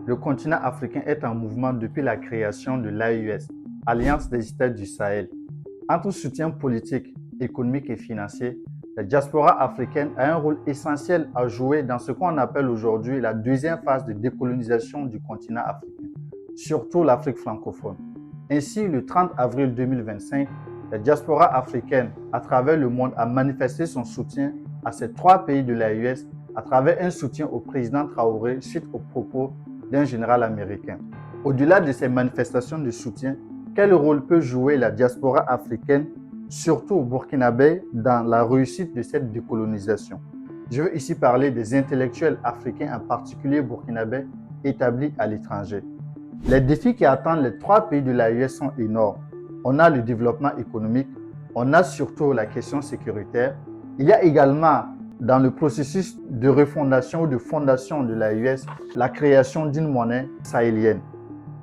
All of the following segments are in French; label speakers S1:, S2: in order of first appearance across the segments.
S1: le continent africain est en mouvement depuis la création de l'AES, Alliance des États du Sahel. Entre soutien politique, économique et financier, la diaspora africaine a un rôle essentiel à jouer dans ce qu'on appelle aujourd'hui la deuxième phase de décolonisation du continent africain, surtout l'Afrique francophone. Ainsi, le 30 avril 2025, la diaspora africaine à travers le monde a manifesté son soutien à ces trois pays de l'AES à travers un soutien au président Traoré suite aux propos d'un général américain. Au-delà de ces manifestations de soutien, quel rôle peut jouer la diaspora africaine, surtout au Burkinabé, dans la réussite de cette décolonisation? Je veux ici parler des intellectuels africains, en particulier burkinabés, établis à l'étranger. Les défis qui attendent les trois pays de l'AES sont énormes. On a le développement économique, on a surtout la question sécuritaire. Il y a également dans le processus de refondation ou de fondation de l'AES la création d'une monnaie sahélienne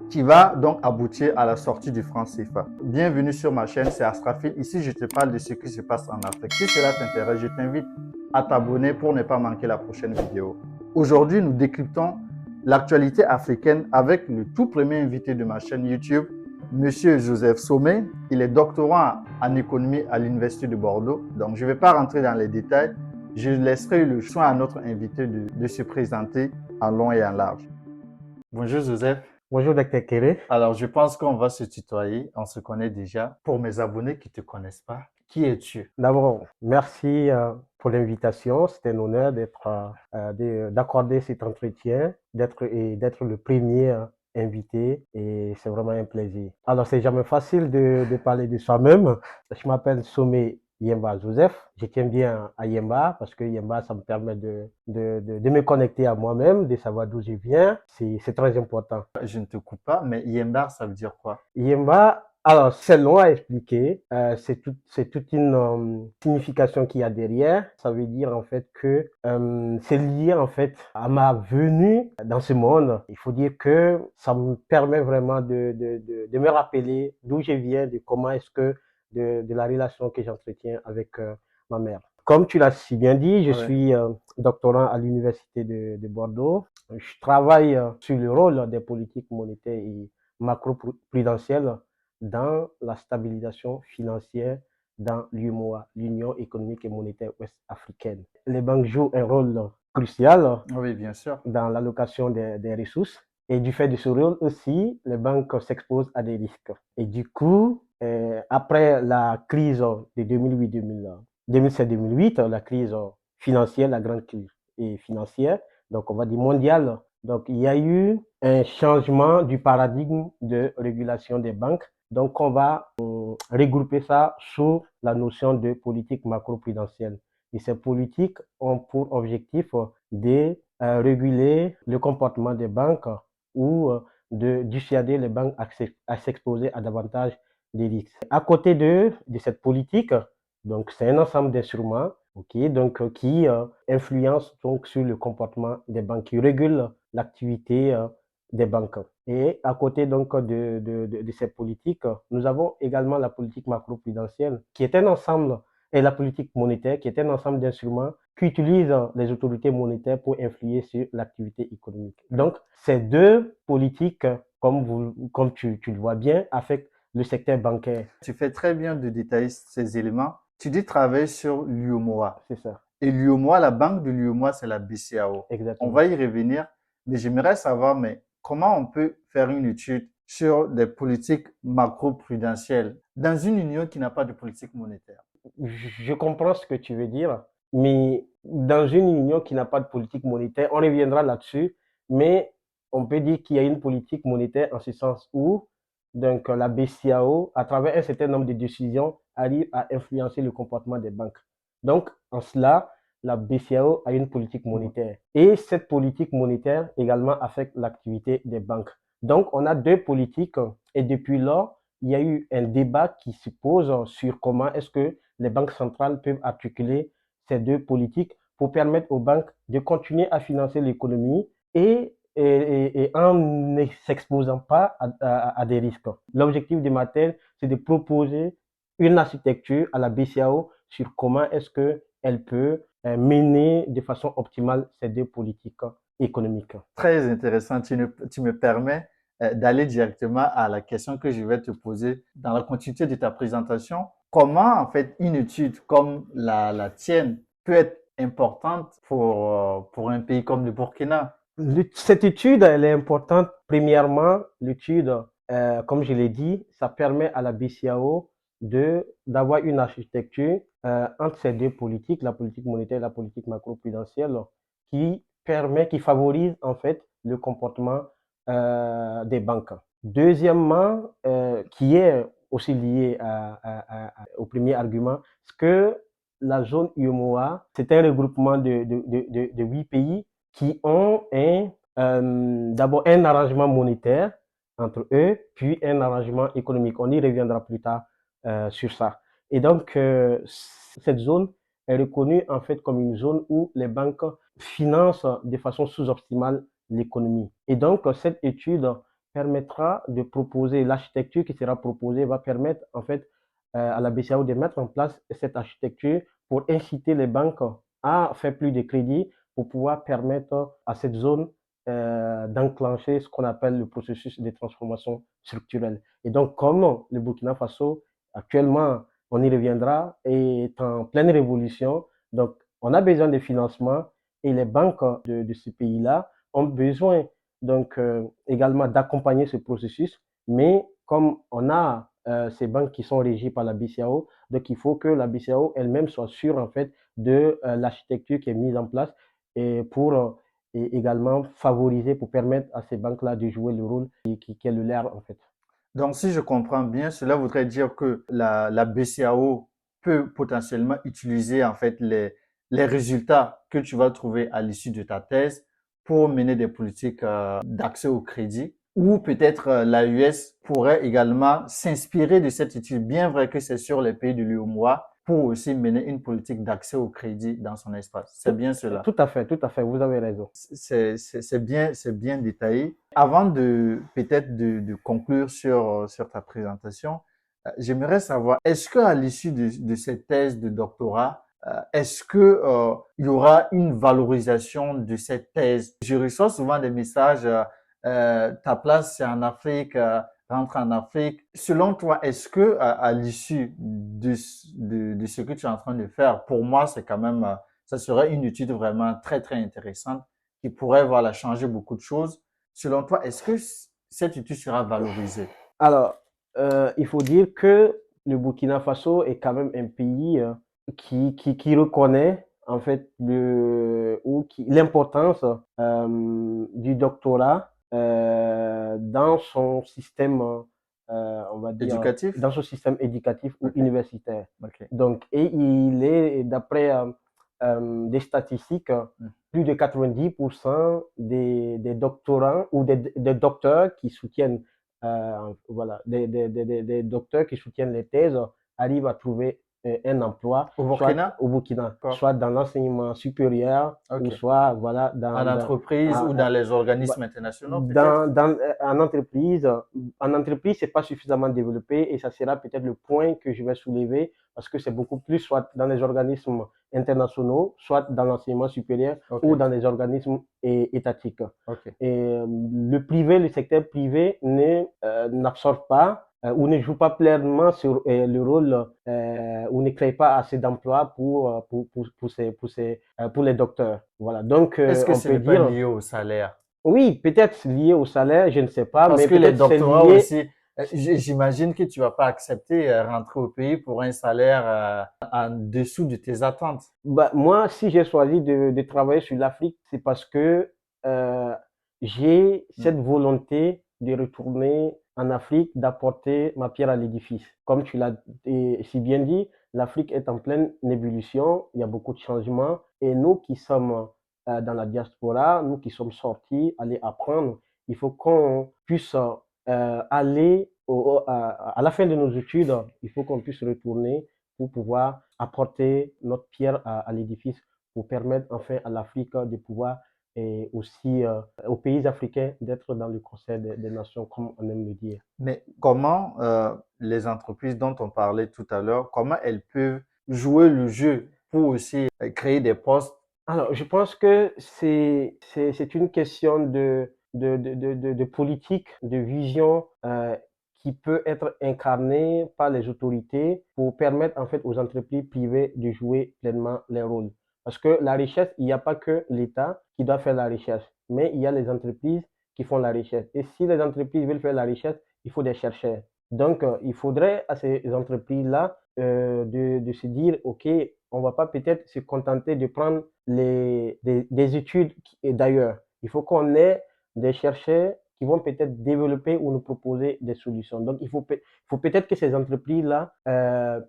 S1: qui va donc aboutir à la sortie du franc CFA. Bienvenue sur ma chaîne, c'est Astrafil. Ici, je te parle de ce qui se passe en Afrique. Si cela t'intéresse, je t'invite à t'abonner pour ne pas manquer la prochaine vidéo. Aujourd'hui, nous décryptons l'actualité africaine avec le tout premier invité de ma chaîne YouTube, Monsieur Joseph Somé. Il est doctorant en économie à l'Université de Bordeaux. Donc, je ne vais pas rentrer dans les détails. Je laisserai le choix à notre invité de se présenter en long et en large. Bonjour Joseph.
S2: Bonjour Dr Kéré.
S1: Alors, je pense qu'on va se tutoyer. On se connaît déjà. Pour mes abonnés qui ne te connaissent pas, qui es-tu?
S2: D'abord, merci pour l'invitation. C'est un honneur d'accorder cet entretien, d'être le premier invité et c'est vraiment un plaisir. Alors, c'est jamais facile de parler de soi-même. Je m'appelle Somé Yemba Joseph. Je tiens bien à Yemba parce que Yemba, ça me permet de me connecter à moi-même, de savoir d'où je viens. C'est très important.
S1: Je ne te coupe pas, mais Yemba, ça veut dire quoi?
S2: Yemba, alors c'est long à expliquer. C'est toute une signification qu'il y a derrière. Ça veut dire en fait que c'est lié en fait à ma venue dans ce monde. Il faut dire que ça me permet vraiment de me rappeler d'où je viens, de comment est-ce que de la relation que j'entretiens avec ma mère. Comme tu l'as si bien dit, je suis doctorant à l'Université de Bordeaux. Je travaille sur le rôle des politiques monétaires et macro-prudentielles dans la stabilisation financière dans l'UEMOA, l'Union économique et monétaire ouest-africaine. Les banques jouent un rôle crucial
S1: Oui, bien sûr.
S2: dans l'allocation des ressources. Et du fait de ce rôle aussi, les banques s'exposent à des risques. Et du coup, après la crise de 2007-2008, la crise financière, la grande crise financière, donc on va dire mondiale, donc il y a eu un changement du paradigme de régulation des banques. Donc on va regrouper ça sous la notion de politique macro-prudentielle. Et ces politiques ont pour objectif de réguler le comportement des banques ou de dissuader les banques à s'exposer à davantage des risques. À côté de cette politique, donc c'est un ensemble d'instruments donc, qui influencent donc sur le comportement des banques, qui régulent l'activité des banques. Et à côté donc de ces politiques, nous avons également la politique macro-prudentielle, qui est un ensemble, et la politique monétaire, qui est un ensemble d'instruments qu'utilisent les autorités monétaires pour influer sur l'activité économique. Donc, ces deux politiques, comme tu le vois bien, affectent le secteur bancaire.
S1: Tu fais très bien de détailler ces éléments. Tu dis travailler sur l'UEMOA.
S2: C'est ça.
S1: Et l'UEMOA, la banque de l'UEMOA, c'est la BCAO.
S2: Exactement.
S1: On va y revenir, mais j'aimerais savoir, mais comment on peut faire une étude sur des politiques macro-prudentielles dans une union qui n'a pas de politique monétaire?
S2: Je comprends ce que tu veux dire, mais dans une union qui n'a pas de politique monétaire, on reviendra là-dessus, mais on peut dire qu'il y a une politique monétaire en ce sens où donc, la BCAO, à travers un certain nombre de décisions, arrive à influencer le comportement des banques. Donc, en cela, la BCAO a une politique monétaire. Et cette politique monétaire également affecte l'activité des banques. Donc, on a deux politiques et depuis lors, il y a eu un débat qui se pose sur comment est-ce que les banques centrales peuvent articuler ces deux politiques pour permettre aux banques de continuer à financer l'économie et en ne s'exposant pas à des risques. L'objectif de ma thèse, c'est de proposer une architecture à la BCAO sur comment est-ce qu'elle peut mener de façon optimale ces deux politiques. économique.
S1: Très intéressant. Tu me permets d'aller directement à la question que je vais te poser dans la continuité de ta présentation. Comment, en fait, une étude comme la tienne peut être importante pour un pays comme le Burkina?
S2: Cette étude, elle est importante. Premièrement, l'étude, comme je l'ai dit, ça permet à la BCAO d'avoir une architecture entre ces deux politiques, la politique monétaire et la politique macro-prudentielle, qui favorise en fait le comportement des banques. Deuxièmement, qui est aussi lié au premier argument, c'est que la zone UEMOA, c'est un regroupement de 8 pays qui ont d'abord un arrangement monétaire entre eux, puis un arrangement économique. On y reviendra plus tard sur ça. Et donc, cette zone est reconnue en fait comme une zone où les banques financent de façon sous-optimale l'économie. Et donc, cette étude permettra de proposer, l'architecture qui sera proposée va permettre en fait à la BCAO de mettre en place cette architecture pour inciter les banques à faire plus de crédits pour pouvoir permettre à cette zone d'enclencher ce qu'on appelle le processus de transformation structurelle. Et donc, comme le Burkina Faso, actuellement, on y reviendra, est en pleine révolution, donc on a besoin de financement et les banques de ce pays-là ont besoin donc également d'accompagner ce processus, mais comme on a ces banques qui sont régies par la BCAO, donc il faut que la BCAO elle-même soit sûre en fait de l'architecture qui est mise en place et pour et également favoriser, pour permettre à ces banques-là de jouer le rôle qui est le leur en fait.
S1: Donc, si je comprends bien, cela voudrait dire que la BCAO peut potentiellement utiliser en fait les résultats que tu vas trouver à l'issue de ta thèse pour mener des politiques d'accès au crédit. Ou peut-être l'AUS pourrait également s'inspirer de cette étude, bien vrai que c'est sur les pays de l'UEMOA, pour aussi mener une politique d'accès au crédit dans son espace. C'est
S2: Tout,
S1: bien cela.
S2: tout à fait, vous avez raison.
S1: C'est bien détaillé. Avant de peut-être de conclure sur ta présentation, j'aimerais savoir, est-ce qu'à l'issue de cette thèse de doctorat, est-ce que il y aura une valorisation de cette thèse? Je reçois souvent des messages, ta place c'est en Afrique, rentre en Afrique. Selon toi, est-ce que à l'issue de ce que tu es en train de faire, pour moi, c'est quand même, ça serait une étude vraiment très, très intéressante qui pourrait, voilà, changer beaucoup de choses. Selon toi, est-ce que cette étude sera valorisée?
S2: Alors, il faut dire que le Burkina Faso est quand même un pays qui reconnaît en fait l'importance du doctorat dans son système, on va dire,
S1: Éducatif?
S2: dans son système éducatif ou
S1: Ok,
S2: universitaire.
S1: ok.
S2: Donc, et il est, d'après des statistiques,
S1: Hmm.
S2: plus de 90% des doctorants ou des docteurs qui soutiennent voilà, des docteurs qui soutiennent les thèses arrivent à trouver un emploi,
S1: Au
S2: soit
S1: Burkina?
S2: au Burkina,
S1: Quoi?
S2: soit dans l'enseignement supérieur ou
S1: Ok.
S2: soit voilà,
S1: En entreprise ou dans les
S2: bah,
S1: organismes internationaux, peut-être?
S2: en entreprise, c'est pas suffisamment développé et ça sera peut-être le point que je vais soulever parce que c'est beaucoup plus soit dans les organismes internationaux, soit dans l'enseignement supérieur
S1: Ok,
S2: ou dans les organismes étatiques.
S1: ok.
S2: Et le secteur privé n'absorbe pas ou ne joue pas pleinement sur le rôle ou ne crée pas assez d'emplois pour les docteurs. Voilà. Donc,
S1: Est-ce que
S2: on
S1: ce
S2: peut
S1: n'est pas
S2: dire,
S1: lié au salaire?
S2: oui, peut-être lié au salaire, je ne sais pas,
S1: Parce
S2: mais
S1: que les
S2: peut-être c'est
S1: doctorats
S2: lié.
S1: aussi, j'imagine que tu vas pas accepter rentrer au pays pour un salaire en dessous de tes attentes.
S2: Bah, moi, si j'ai choisi de travailler sur l'Afrique, c'est parce que euh, j'ai
S1: Hmm.
S2: cette volonté de retourner en Afrique, d'apporter ma pierre à l'édifice. Comme tu l'as si bien dit, l'Afrique est en pleine ébullition, il y a beaucoup de changements, et nous qui sommes dans la diaspora, nous qui sommes sortis, aller apprendre, il faut qu'on puisse aller à la fin de nos études, il faut qu'on puisse retourner pour pouvoir apporter notre pierre à l'édifice pour permettre enfin à l'Afrique de pouvoir et aussi aux pays africains d'être dans le concert des nations, comme on aime le dire.
S1: Mais comment les entreprises dont on parlait tout à l'heure, comment elles peuvent jouer le jeu pour aussi créer des postes
S2: Alors, je pense que c'est une question de politique, de vision qui peut être incarnée par les autorités pour permettre en fait aux entreprises privées de jouer pleinement leur rôle. Parce que la richesse, il n'y a pas que l'État qui doit faire la richesse, mais il y a les entreprises qui font la richesse. Et si les entreprises veulent faire la richesse, il faut des chercheurs. Donc, il faudrait à ces entreprises-là de se dire, OK, on va pas peut-être se contenter de prendre des études d'ailleurs. Il faut qu'on ait des chercheurs qui vont peut-être développer ou nous proposer des solutions. Donc, faut peut-être que ces entreprises-là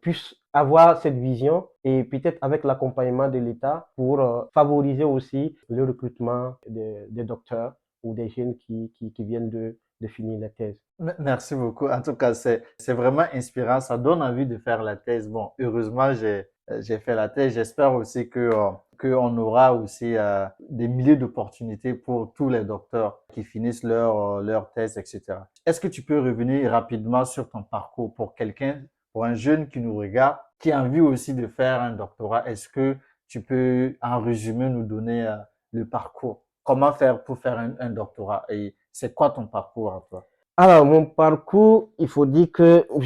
S2: puissent avoir cette vision et peut-être avec l'accompagnement de l'État pour favoriser aussi le recrutement des docteurs ou des jeunes qui viennent de finir la thèse.
S1: Merci beaucoup. En tout cas, c'est vraiment inspirant. Ça donne envie de faire la thèse. Bon, heureusement, j'ai fait la thèse. J'espère aussi qu'on aura aussi des milliers d'opportunités pour tous les docteurs qui finissent leur thèse, etc. Est-ce que tu peux revenir rapidement sur ton parcours pour quelqu'un, pour un jeune qui nous regarde, qui a envie aussi de faire un doctorat? Est-ce que tu peux, en résumé, nous donner le parcours? Comment faire pour faire un doctorat? Et c'est quoi ton parcours à toi?
S2: Alors, mon parcours, je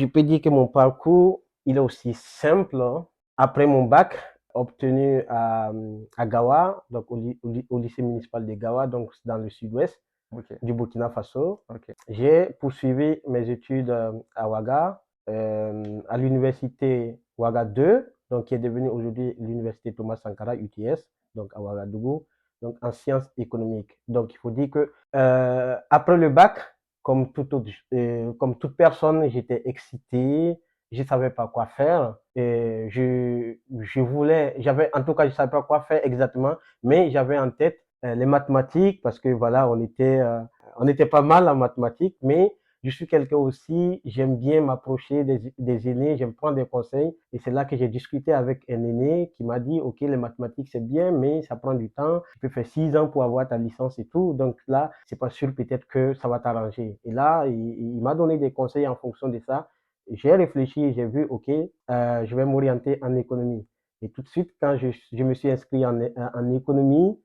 S2: peux dire que mon parcours, il est aussi simple, hein. Après mon bac, obtenu à Gawa, donc au lycée municipal de Gawa, donc dans le sud-ouest
S1: Ok,
S2: du Burkina Faso,
S1: ok.
S2: j'ai poursuivi mes études à Ouaga, à l'université Ouaga 2, donc qui est devenue aujourd'hui l'université Thomas Sankara, UTS, donc à Ouagadougou, donc en sciences économiques. Donc, il faut dire que après le bac, comme toute personne, j'étais excité, je savais pas quoi faire. Et en tout cas, je savais pas quoi faire exactement, mais j'avais en tête les mathématiques parce que voilà, on était pas mal en mathématiques, mais je suis quelqu'un aussi, j'aime bien m'approcher des aînés, j'aime prendre des conseils. Et c'est là que j'ai discuté avec un aîné qui m'a dit, OK, les mathématiques, c'est bien, mais ça prend du temps. Tu peux faire 6 ans pour avoir ta licence et tout. Donc là, c'est pas sûr peut-être que ça va t'arranger. Et là, il m'a donné des conseils en fonction de ça. J'ai réfléchi, j'ai vu, OK, je vais m'orienter en économie. Et tout de suite, quand je me suis inscrit en économie,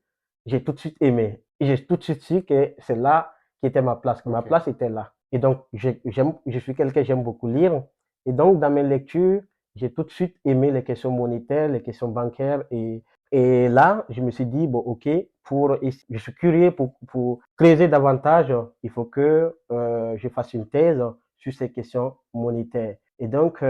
S2: j'ai tout de suite aimé. Et j'ai tout de suite su que c'est là qui était ma place, que ma
S1: Ok.
S2: place était là. Et donc, je suis quelqu'un, j'aime beaucoup lire. Et donc, dans mes lectures, j'ai tout de suite aimé les questions monétaires, les questions bancaires. Et là, je me suis dit, bon, OK, je suis curieux pour creuser davantage, il faut que je fasse une thèse sur ces questions monétaires. Et donc,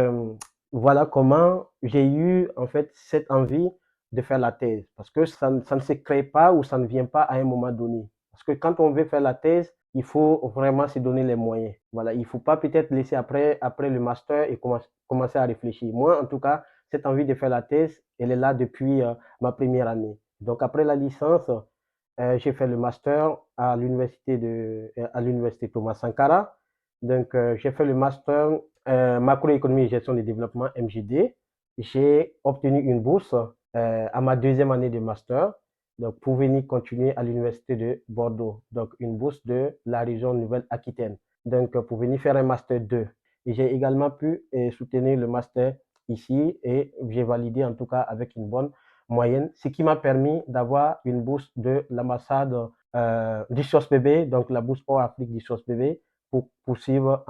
S2: voilà comment j'ai eu, en fait, cette envie de faire la thèse. Parce que ça ne se crée pas ou ça ne vient pas à un moment donné. Parce que quand on veut faire la thèse, il faut vraiment se donner les moyens. Voilà, il ne faut pas peut-être laisser après le master et commencer à réfléchir. Moi, en tout cas, cette envie de faire la thèse, elle est là depuis ma première année. Donc, après la licence, j'ai fait le master à l'université Thomas Sankara. Donc, j'ai fait le master macroéconomie et gestion du développement MJD. J'ai obtenu une bourse à ma deuxième année de master, donc pour venir continuer à l'université de Bordeaux, donc une bourse de la région Nouvelle-Aquitaine, donc pour venir faire un master 2. Et j'ai également pu soutenir le master ici et j'ai validé en tout cas avec une bonne moyenne, ce qui m'a permis d'avoir une bourse de l'ambassade du SOS-BB, donc la bourse hors Afrique du SOS-BB, pour poursuivre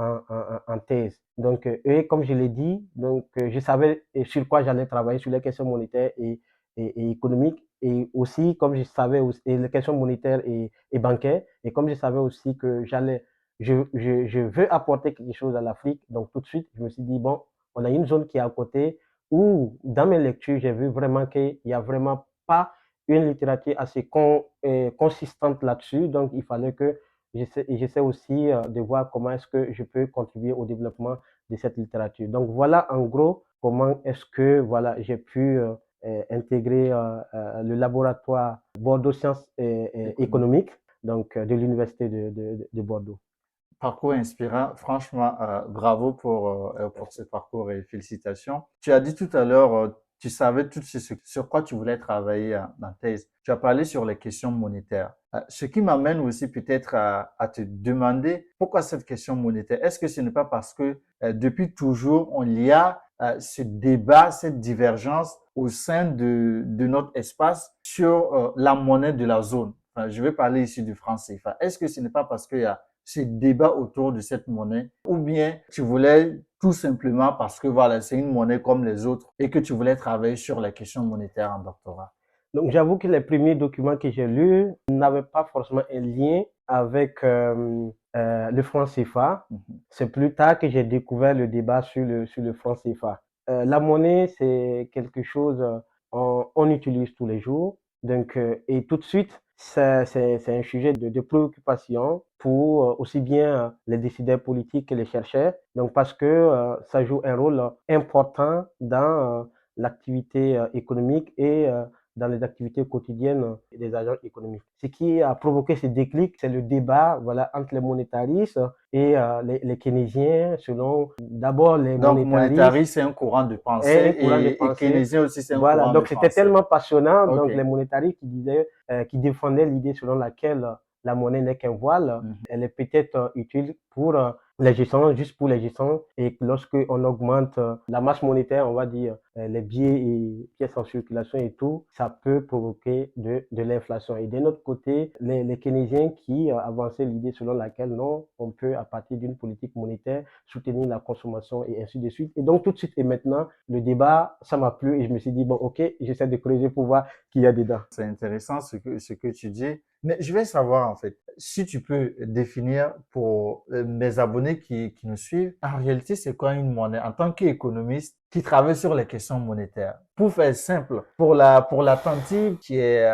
S2: en thèse. Donc, et comme je l'ai dit, donc, je savais sur quoi j'allais travailler, sur les questions monétaires et économiques, et aussi, comme je savais, aussi, et les questions monétaires et bancaires, et comme je savais aussi que je veux apporter quelque chose à l'Afrique, donc tout de suite, je me suis dit, bon, on a une zone qui est à côté, où dans mes lectures, j'ai vu vraiment qu'il n'y a vraiment pas une littérature assez consistante là-dessus, donc il fallait que j'essaie aussi de voir comment est-ce que je peux contribuer au développement de cette littérature. Donc voilà en gros comment est-ce que voilà, j'ai pu intégrer le laboratoire Bordeaux Sciences
S1: Économique.
S2: économiques donc, de l'Université de Bordeaux.
S1: Parcours inspirant. Franchement, bravo pour ce parcours et félicitations. Tu as dit tout à l'heure, tu savais tout sur quoi tu voulais travailler dans thèse. Tu as parlé sur les questions monétaires. Ce qui m'amène aussi peut-être à te demander pourquoi cette question monétaire. Est-ce que ce n'est pas parce que depuis toujours, il y a ce débat, cette divergence au sein de notre espace sur la monnaie de la zone. Enfin, je vais parler ici du franc CFA. Est-ce que ce n'est pas parce qu'il y a ce débat autour de cette monnaie ou bien tu voulais tout simplement parce que voilà, c'est une monnaie comme les autres et que tu voulais travailler sur la question monétaire en doctorat?
S2: Donc, j'avoue que les premiers documents que j'ai lus n'avaient pas forcément un lien avec le franc CFA.
S1: Mhm.
S2: C'est plus tard que j'ai découvert le débat sur le franc CFA. La monnaie, c'est quelque chose on utilise tous les jours. Donc, et tout de suite, c'est un sujet de préoccupation pour aussi bien les décideurs politiques que les chercheurs. Donc, parce que ça joue un rôle important dans l'activité économique et dans les activités quotidiennes des agents économiques. Ce qui a provoqué ce déclic, c'est le débat voilà, entre les monétaristes et les keynésiens, selon d'abord les
S1: Donc,
S2: monétaristes
S1: monétariste, c'est un courant de
S2: et un
S1: pensée
S2: courant de
S1: et
S2: pensée.
S1: keynésien aussi, c'est un
S2: Voilà,
S1: courant de
S2: donc c'était
S1: pensée.
S2: tellement passionnant.
S1: OK.
S2: Donc les monétaristes qui disaient, qui défendaient l'idée selon laquelle la monnaie n'est qu'un voile,
S1: Mhm.
S2: elle est peut-être utile pour les gestions, juste pour les gestions, et que lorsque on augmente la masse monétaire, on va dire les billets et pièces en circulation et tout, ça peut provoquer de l'inflation. Et d'un autre côté, les keynésiens qui avançaient l'idée selon laquelle non, on peut à partir d'une politique monétaire soutenir la consommation et ainsi de suite. Et donc tout de suite et maintenant, le débat, ça m'a plu et je me suis dit bon ok, j'essaie de creuser pour voir qu'il y a dedans.
S1: C'est intéressant ce que tu dis. Mais je vais savoir, en fait, si tu peux définir pour mes abonnés qui nous suivent, en réalité, c'est quoi une monnaie en tant qu'économiste qui travaille sur les questions monétaires? Pour faire simple, pour l'attentive qui est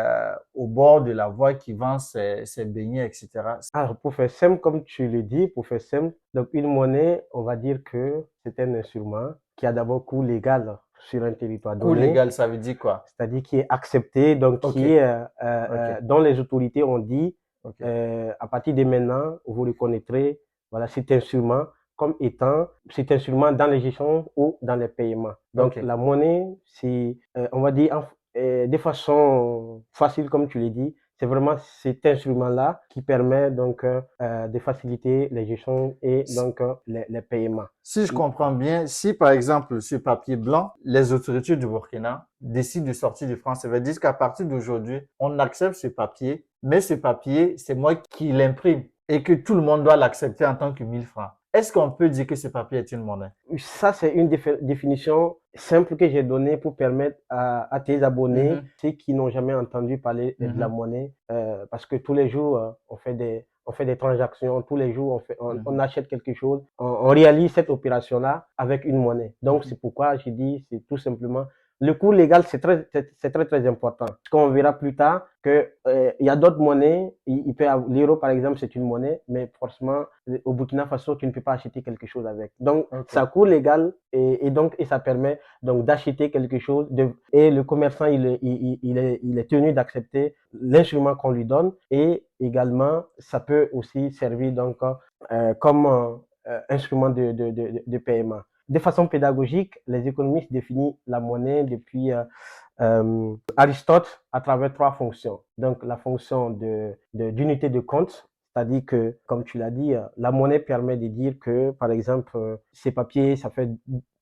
S1: au bord de la voie, qui vend ses beignets, etc.
S2: Alors pour faire simple, comme tu le dis, pour faire simple, donc une monnaie, on va dire que c'est un instrument qui a d'abord coût légal sur un territoire
S1: Coût
S2: donné,
S1: légal, ça veut dire quoi?
S2: c'est-à-dire qui est accepté, donc
S1: Ok,
S2: qui est,
S1: ok,
S2: dont les autorités ont dit,
S1: ok,
S2: à partir de maintenant, vous reconnaîtrez, voilà, cet instrument comme étant cet instrument dans les gestions ou dans les paiements. Donc
S1: ok.
S2: la monnaie, c'est, on va dire, de façon facile, comme tu l'as dit, c'est vraiment cet instrument-là qui permet donc de faciliter les gestions et donc les paiements.
S1: Si je comprends bien, si par exemple sur papier blanc, les autorités du Burkina décident de sortir du franc, ça veut dire qu'à partir d'aujourd'hui, on accepte ce papier, mais ce papier, c'est moi qui l'imprime et que tout le monde doit l'accepter en tant que 1000 francs. Est-ce qu'on peut dire que ce papier est une monnaie?
S2: Ça, c'est une définition simple que j'ai donnée pour permettre à tes abonnés,
S1: Mhm,
S2: ceux qui n'ont jamais entendu parler de la
S1: mhm,
S2: monnaie, parce que tous les jours, on fait des transactions, tous les jours, on
S1: mhm,
S2: achète quelque chose, on réalise cette opération-là avec une monnaie. Donc,
S1: mhm.
S2: c'est pourquoi j'ai dit, c'est tout simplement, le coût légal, c'est très, très important. Parce qu'on verra plus tard que, il y a d'autres monnaies, l'euro, par exemple, c'est une monnaie, mais forcément, au Burkina Faso, tu ne peux pas acheter quelque chose avec. Donc,
S1: Ok.
S2: ça coût légal et ça permet donc d'acheter quelque chose et le commerçant, il est tenu d'accepter l'instrument qu'on lui donne et également, ça peut aussi servir donc comme instrument de paiement. De façon pédagogique, les économistes définissent la monnaie depuis Aristote à travers trois fonctions. Donc, la fonction d'unité de compte, c'est-à-dire que, comme tu l'as dit, la monnaie permet de dire que, par exemple, ces papiers, ça fait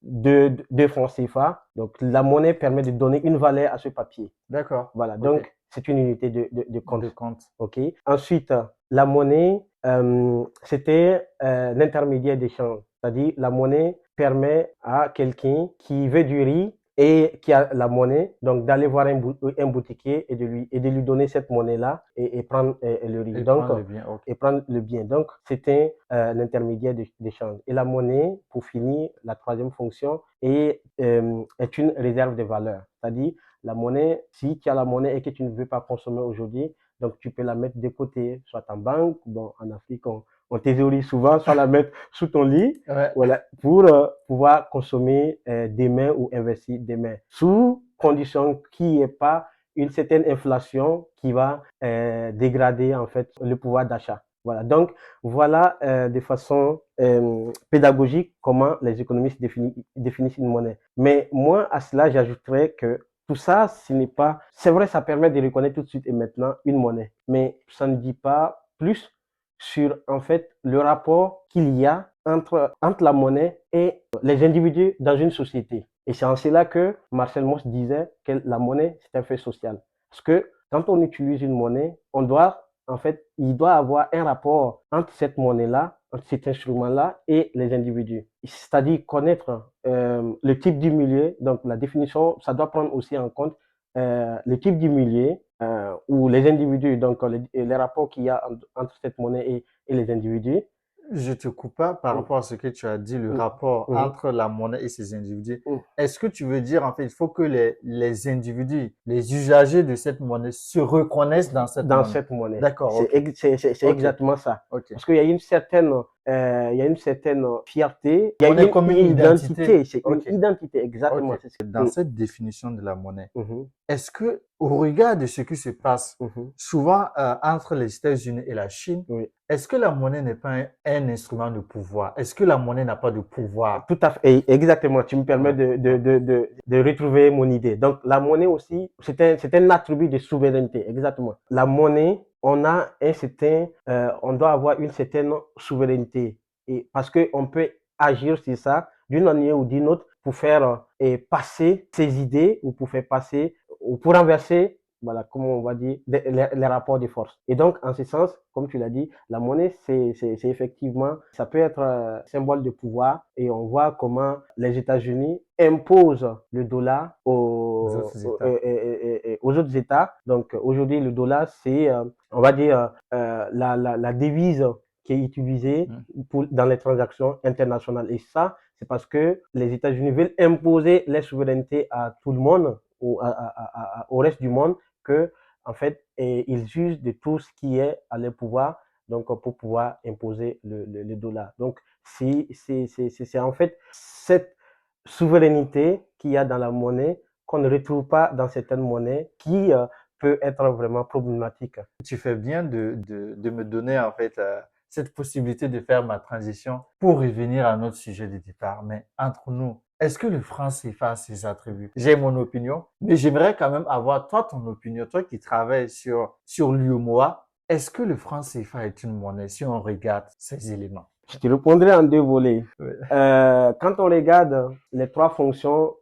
S2: deux francs CFA. Donc, la monnaie permet de donner une valeur à ce papier.
S1: D'accord.
S2: Voilà,
S1: Ok.
S2: donc c'est une unité de
S1: De
S2: compte.
S1: compte.
S2: OK. Ensuite, la monnaie, c'était l'intermédiaire d'échange. C'est-à-dire, la monnaie permet à quelqu'un qui veut du riz et qui a la monnaie, donc d'aller voir un boutiquier et de lui donner cette monnaie-là et prendre le riz.
S1: Et
S2: Donc,
S1: prendre le bien. Ok.
S2: et prendre le bien. Donc, c'était l'intermédiaire d'échange. Et la monnaie, pour finir, la troisième fonction, est une réserve de valeur. C'est-à-dire, la monnaie, si tu as la monnaie et que tu ne veux pas consommer aujourd'hui, donc tu peux la mettre de côté, soit en banque, bon, en Afrique, on thésaurise souvent, soit la mettre sous ton lit,
S1: Ouais.
S2: voilà, pour pouvoir consommer demain ou investir demain, sous condition qu'il n'y ait pas une certaine inflation qui va dégrader en fait le pouvoir d'achat. Voilà, donc voilà de façon pédagogique comment les économistes définissent une monnaie. Mais moi, à cela, j'ajouterais que tout ça, ce n'est pas... C'est vrai, ça permet de reconnaître tout de suite et maintenant une monnaie, mais ça ne dit pas plus sur, en fait, le rapport qu'il y a entre la monnaie et les individus dans une société. Et c'est en cela que Marcel Mauss disait que la monnaie, c'est un fait social. Parce que quand on utilise une monnaie, il doit avoir un rapport entre cette monnaie-là, entre cet instrument-là et les individus. C'est-à-dire connaître le type du milieu, donc la définition, ça doit prendre aussi en compte le type du milieu ou les individus, donc les rapports qu'il y a entre cette monnaie et les individus.
S1: Je te coupe pas par
S2: Mm.
S1: rapport à ce que tu as dit, le
S2: Mm.
S1: rapport
S2: Mhm.
S1: entre la monnaie et ses individus.
S2: Mm.
S1: Est-ce que tu veux dire, en fait, il faut que les individus, les usagers de cette monnaie se reconnaissent dans cette
S2: Dans
S1: monnaie?
S2: cette monnaie.
S1: D'accord, ok.
S2: C'est
S1: Ok,
S2: exactement ça.
S1: ok.
S2: Parce qu'il y a une certaine, il y a une certaine fierté, il y a
S1: Monnaie comme une
S2: une
S1: identité.
S2: identité, c'est une
S1: Ok,
S2: identité, exactement.
S1: ok.
S2: C'est ça.
S1: Dans cette définition de la monnaie,
S2: Mhm,
S1: est-ce que, au regard de ce qui se passe
S2: mhm,
S1: souvent entre les États-Unis et la Chine,
S2: oui.
S1: est-ce que la monnaie n'est pas un instrument de pouvoir? Est-ce que la monnaie n'a pas de pouvoir?
S2: Tout à fait, et exactement. Tu me permets
S1: Ouais.
S2: de retrouver mon idée. Donc, la monnaie aussi, c'est un attribut de souveraineté, exactement. La monnaie, on doit avoir une certaine souveraineté. Et parce qu'on peut agir sur ça d'une manière ou d'une autre pour faire passer ses idées ou pour faire passer ou pour renverser, voilà, comment on va dire, les rapports de force. Et donc, en ce sens, comme tu l'as dit, la monnaie, c'est effectivement, ça peut être un symbole de pouvoir et on voit comment les États-Unis imposent le dollar
S1: Aux autres États.
S2: aux autres États. Donc, aujourd'hui, le dollar, c'est, on va dire, la devise qui est utilisée dans les transactions internationales. Et ça, c'est parce que les États-Unis veulent imposer les souverainetés à tout le monde, au reste du monde, que en fait, ils usent de tout ce qui est à leur pouvoir, donc pour pouvoir imposer le dollar. Donc, c'est en fait cette souveraineté qu'il y a dans la monnaie qu'on ne retrouve pas dans certaines monnaies qui peut être vraiment problématique.
S1: Tu fais bien de me donner en fait cette possibilité de faire ma transition pour revenir à notre sujet de départ. Mais entre nous, est-ce que le franc CFA a ses attributs? J'ai mon opinion, mais j'aimerais quand même avoir toi ton opinion, toi qui travailles sur l'UMOA. Est-ce que le franc CFA est une monnaie si on regarde ces éléments?
S2: Je te répondrai en deux volets.
S1: Oui.
S2: Quand on regarde les trois fonctions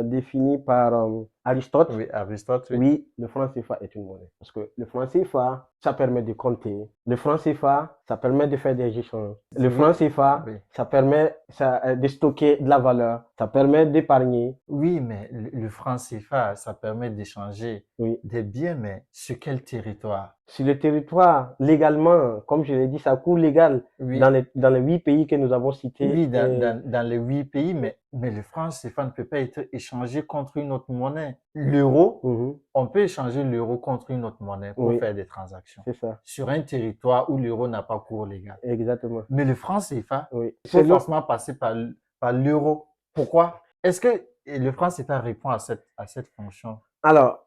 S2: définies par Aristote,
S1: Oui, Aristote, oui.
S2: oui, le franc CFA est une monnaie. Parce que le franc CFA, ça permet de compter. Le franc CFA, ça permet de faire des échanges. Le
S1: Oui,
S2: franc CFA,
S1: oui.
S2: ça permet de stocker de la valeur. Ça permet d'épargner.
S1: Oui, mais le franc CFA, ça permet d'échanger
S2: Oui.
S1: des biens, mais sur quel territoire?
S2: Sur le territoire, légalement, comme je l'ai dit, ça coût légal
S1: Oui,
S2: dans les 8 pays que nous avons cités.
S1: oui, dans les 8 pays, mais le franc CFA ne peut pas être échangé contre une autre monnaie. L'euro,
S2: Mhm,
S1: on peut échanger l'euro contre une autre monnaie pour
S2: oui,
S1: faire des transactions
S2: c'est ça.
S1: sur un territoire où l'euro n'a pas cours légal.
S2: Exactement.
S1: Mais le franc CFA,
S2: Oui.
S1: il faut forcément passer par l'euro. Pourquoi? Est-ce que le franc CFA répond à cette fonction?
S2: Alors,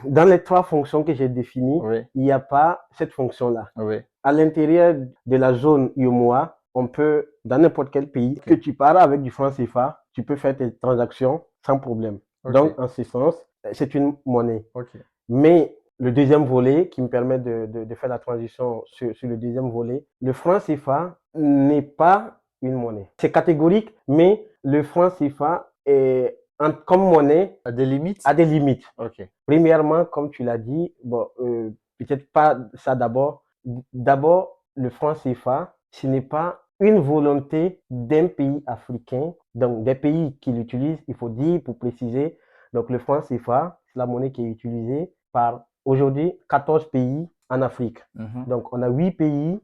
S2: dans les trois fonctions que j'ai définies,
S1: Oui,
S2: il n'y a pas cette fonction-là.
S1: oui.
S2: À l'intérieur de la zone UEMOA, on peut, dans n'importe quel pays, que tu parles avec du franc CFA, tu peux faire tes transactions sans problème. Donc,
S1: Ok,
S2: en ce sens, c'est une monnaie.
S1: ok.
S2: Mais le deuxième volet, qui me permet de faire la transition sur le deuxième volet, le franc CFA n'est pas une monnaie. C'est catégorique, mais le franc CFA est, comme monnaie,
S1: À des limites?
S2: a des limites.
S1: Ok.
S2: Premièrement, comme tu l'as dit, bon, peut-être pas ça d'abord. D'abord, le franc CFA, ce n'est pas une volonté d'un pays africain, donc des pays qui l'utilisent, il faut dire pour préciser. Donc le franc CFA, c'est la monnaie qui est utilisée par aujourd'hui 14 pays en Afrique.
S1: Mhm.
S2: Donc on a 8 pays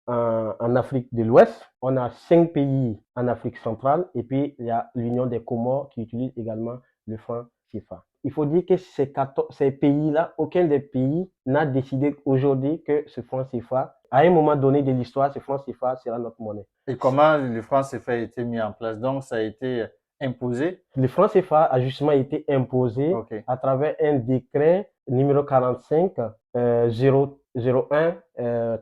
S2: en Afrique de l'Ouest, on a 5 pays en Afrique centrale et puis il y a l'Union des Comores qui utilise également le franc CFA. Il faut dire que ces pays-là, aucun des pays n'a décidé aujourd'hui que ce franc CFA, à un moment donné de l'histoire, ce franc CFA sera notre monnaie.
S1: Et comment le franc CFA a été mis en place? Donc, ça a été imposé?
S2: Le franc CFA a justement été imposé
S1: Ok.
S2: à travers un décret numéro 45 001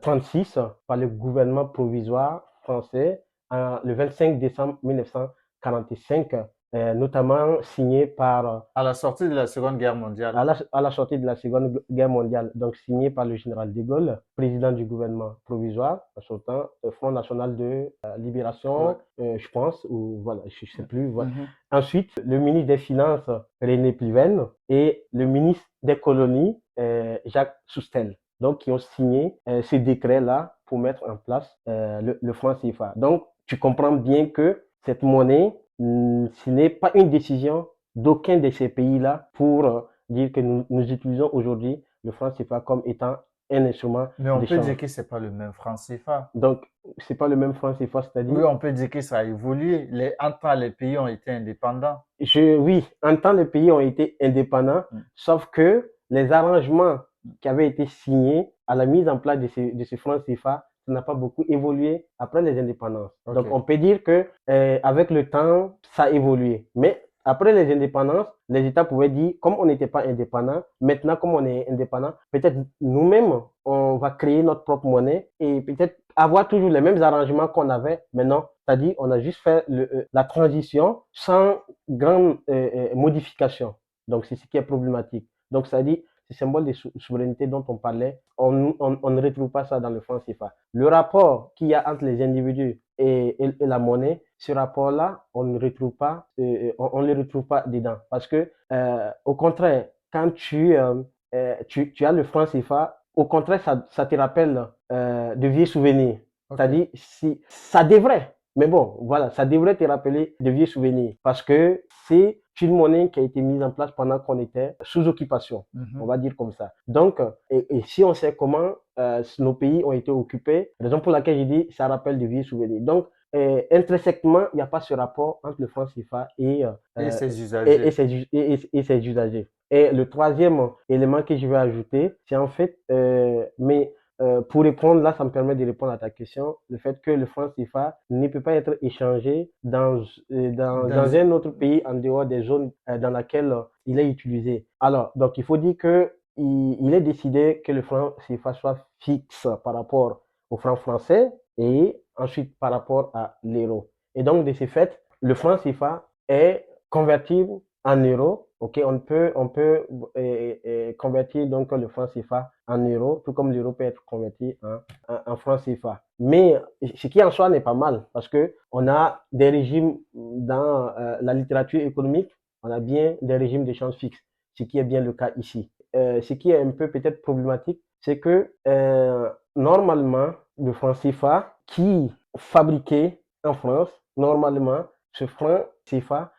S2: 36 par le gouvernement provisoire français le 25 décembre 1945 notamment signé par
S1: À la sortie de la Seconde Guerre mondiale.
S2: à la sortie de la Seconde Guerre mondiale, donc signé par le général de Gaulle, président du gouvernement provisoire, en ce temps, Front National de Libération, je pense, ou voilà, je ne sais plus. Voilà. Ensuite, le ministre des Finances, René Pleven, et le ministre des Colonies, Jacques Soustel, donc qui ont signé ces décrets-là pour mettre en place le franc CFA. Donc, tu comprends bien que cette monnaie, ce n'est pas une décision d'aucun de ces pays-là pour dire que nous utilisons aujourd'hui le franc CFA comme étant un instrument
S1: Mais on peut
S2: d'échange.
S1: dire que c'est pas le même franc CFA.
S2: Donc, c'est pas le même franc CFA,
S1: Oui,
S2: c'est-à-dire,
S1: on peut dire que ça a évolué. Entre les pays ont été indépendants.
S2: oui, en temps les pays ont été indépendants, sauf que les arrangements qui avaient été signés à la mise en place de ce franc CFA, ça n'a pas beaucoup évolué après les indépendances. Donc, on peut dire que avec le temps, ça a évolué. Mais après les indépendances, les États pouvaient dire, comme on n'était pas indépendant, maintenant, comme on est indépendant, peut-être nous-mêmes, on va créer notre propre monnaie et peut-être avoir toujours les mêmes arrangements qu'on avait maintenant. C'est-à-dire, on a juste fait la transition sans grande modification. Donc, c'est ce qui est problématique. Donc, c'est-à-dire, ce symbole de souveraineté dont on parlait, on ne retrouve pas ça dans le franc CFA. Le rapport qu'il y a entre les individus et la monnaie, ce rapport-là, on ne retrouve pas, on le retrouve pas dedans. Parce que, au contraire, quand tu as le franc CFA, au contraire, ça te rappelle de vieux souvenirs. C'est-à-dire, si, ça devrait, mais bon, voilà, ça devrait te rappeler de vieux souvenirs. Parce que c'est une monnaie qui a été mise en place pendant qu'on était sous occupation, on va dire comme ça. Donc, et si on sait comment nos pays ont été occupés, raison pour laquelle j'ai dit ça rappelle de vieux souvenirs. Donc, intrinsèquement, il n'y a pas ce rapport entre le franc CFA et
S1: ses usagers.
S2: Et ses usagers. Et le troisième élément que je vais ajouter, c'est en fait, pour répondre, là, ça me permet de répondre à ta question, le fait que le franc CFA ne peut pas être échangé dans un autre pays en dehors des zones dans laquelle il est utilisé. Alors, donc, il faut dire que il est décidé que le franc CFA soit fixe par rapport au franc français et ensuite par rapport à l'euro. Et donc, de ce fait, le franc CFA est convertible en euros. Ok, on peut convertir donc le franc CFA en euros, tout comme l'euro peut être converti en franc CFA. Mais ce qui en soi n'est pas mal, parce que on a des régimes dans la littérature économique, on a bien des régimes d'échange fixe, ce qui est bien le cas ici. Ce qui est un peu peut-être problématique, c'est que normalement, le franc CFA qui est fabriqué en France, normalement, ce franc CFA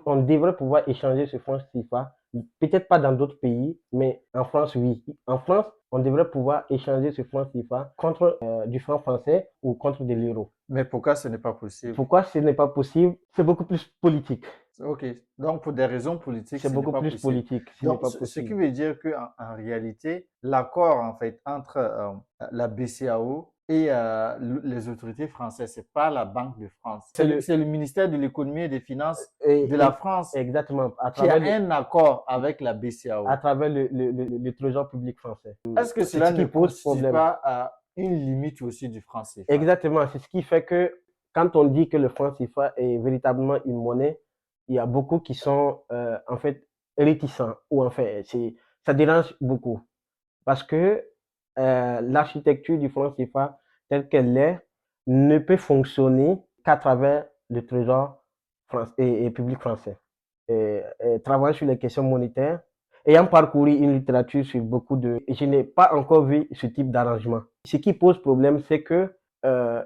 S2: on devrait pouvoir échanger ce franc CFA, peut-être pas dans d'autres pays, mais en France, oui. En France, on devrait pouvoir échanger ce franc CFA contre du franc français ou contre de l'euro.
S1: Mais pourquoi ce n'est pas possible?
S2: Pourquoi ce n'est pas possible? C'est beaucoup plus politique.
S1: Ok, donc pour des raisons politiques,
S2: c'est beaucoup plus politique.
S1: Donc, ce qui veut dire qu'en réalité, l'accord en fait entre la BCAO et les autorités françaises, c'est pas la Banque de France, c'est le ministère de l'économie et des finances de la France.
S2: Exactement.
S1: Qui a un accord avec la BCAO.
S2: À travers le Trésor public français.
S1: Est-ce que cela ne constitue pas une limite aussi du franc CFA?
S2: Exactement. C'est ce qui fait que quand on dit que le franc CFA est véritablement une monnaie, il y a beaucoup qui sont en fait réticents ou en fait ça dérange beaucoup parce que l'architecture du franc CFA telle qu'elle est ne peut fonctionner qu'à travers le Trésor et public français. Travailler sur les questions monétaires, ayant parcouru une littérature sur beaucoup je n'ai pas encore vu ce type d'arrangement. Ce qui pose problème, c'est que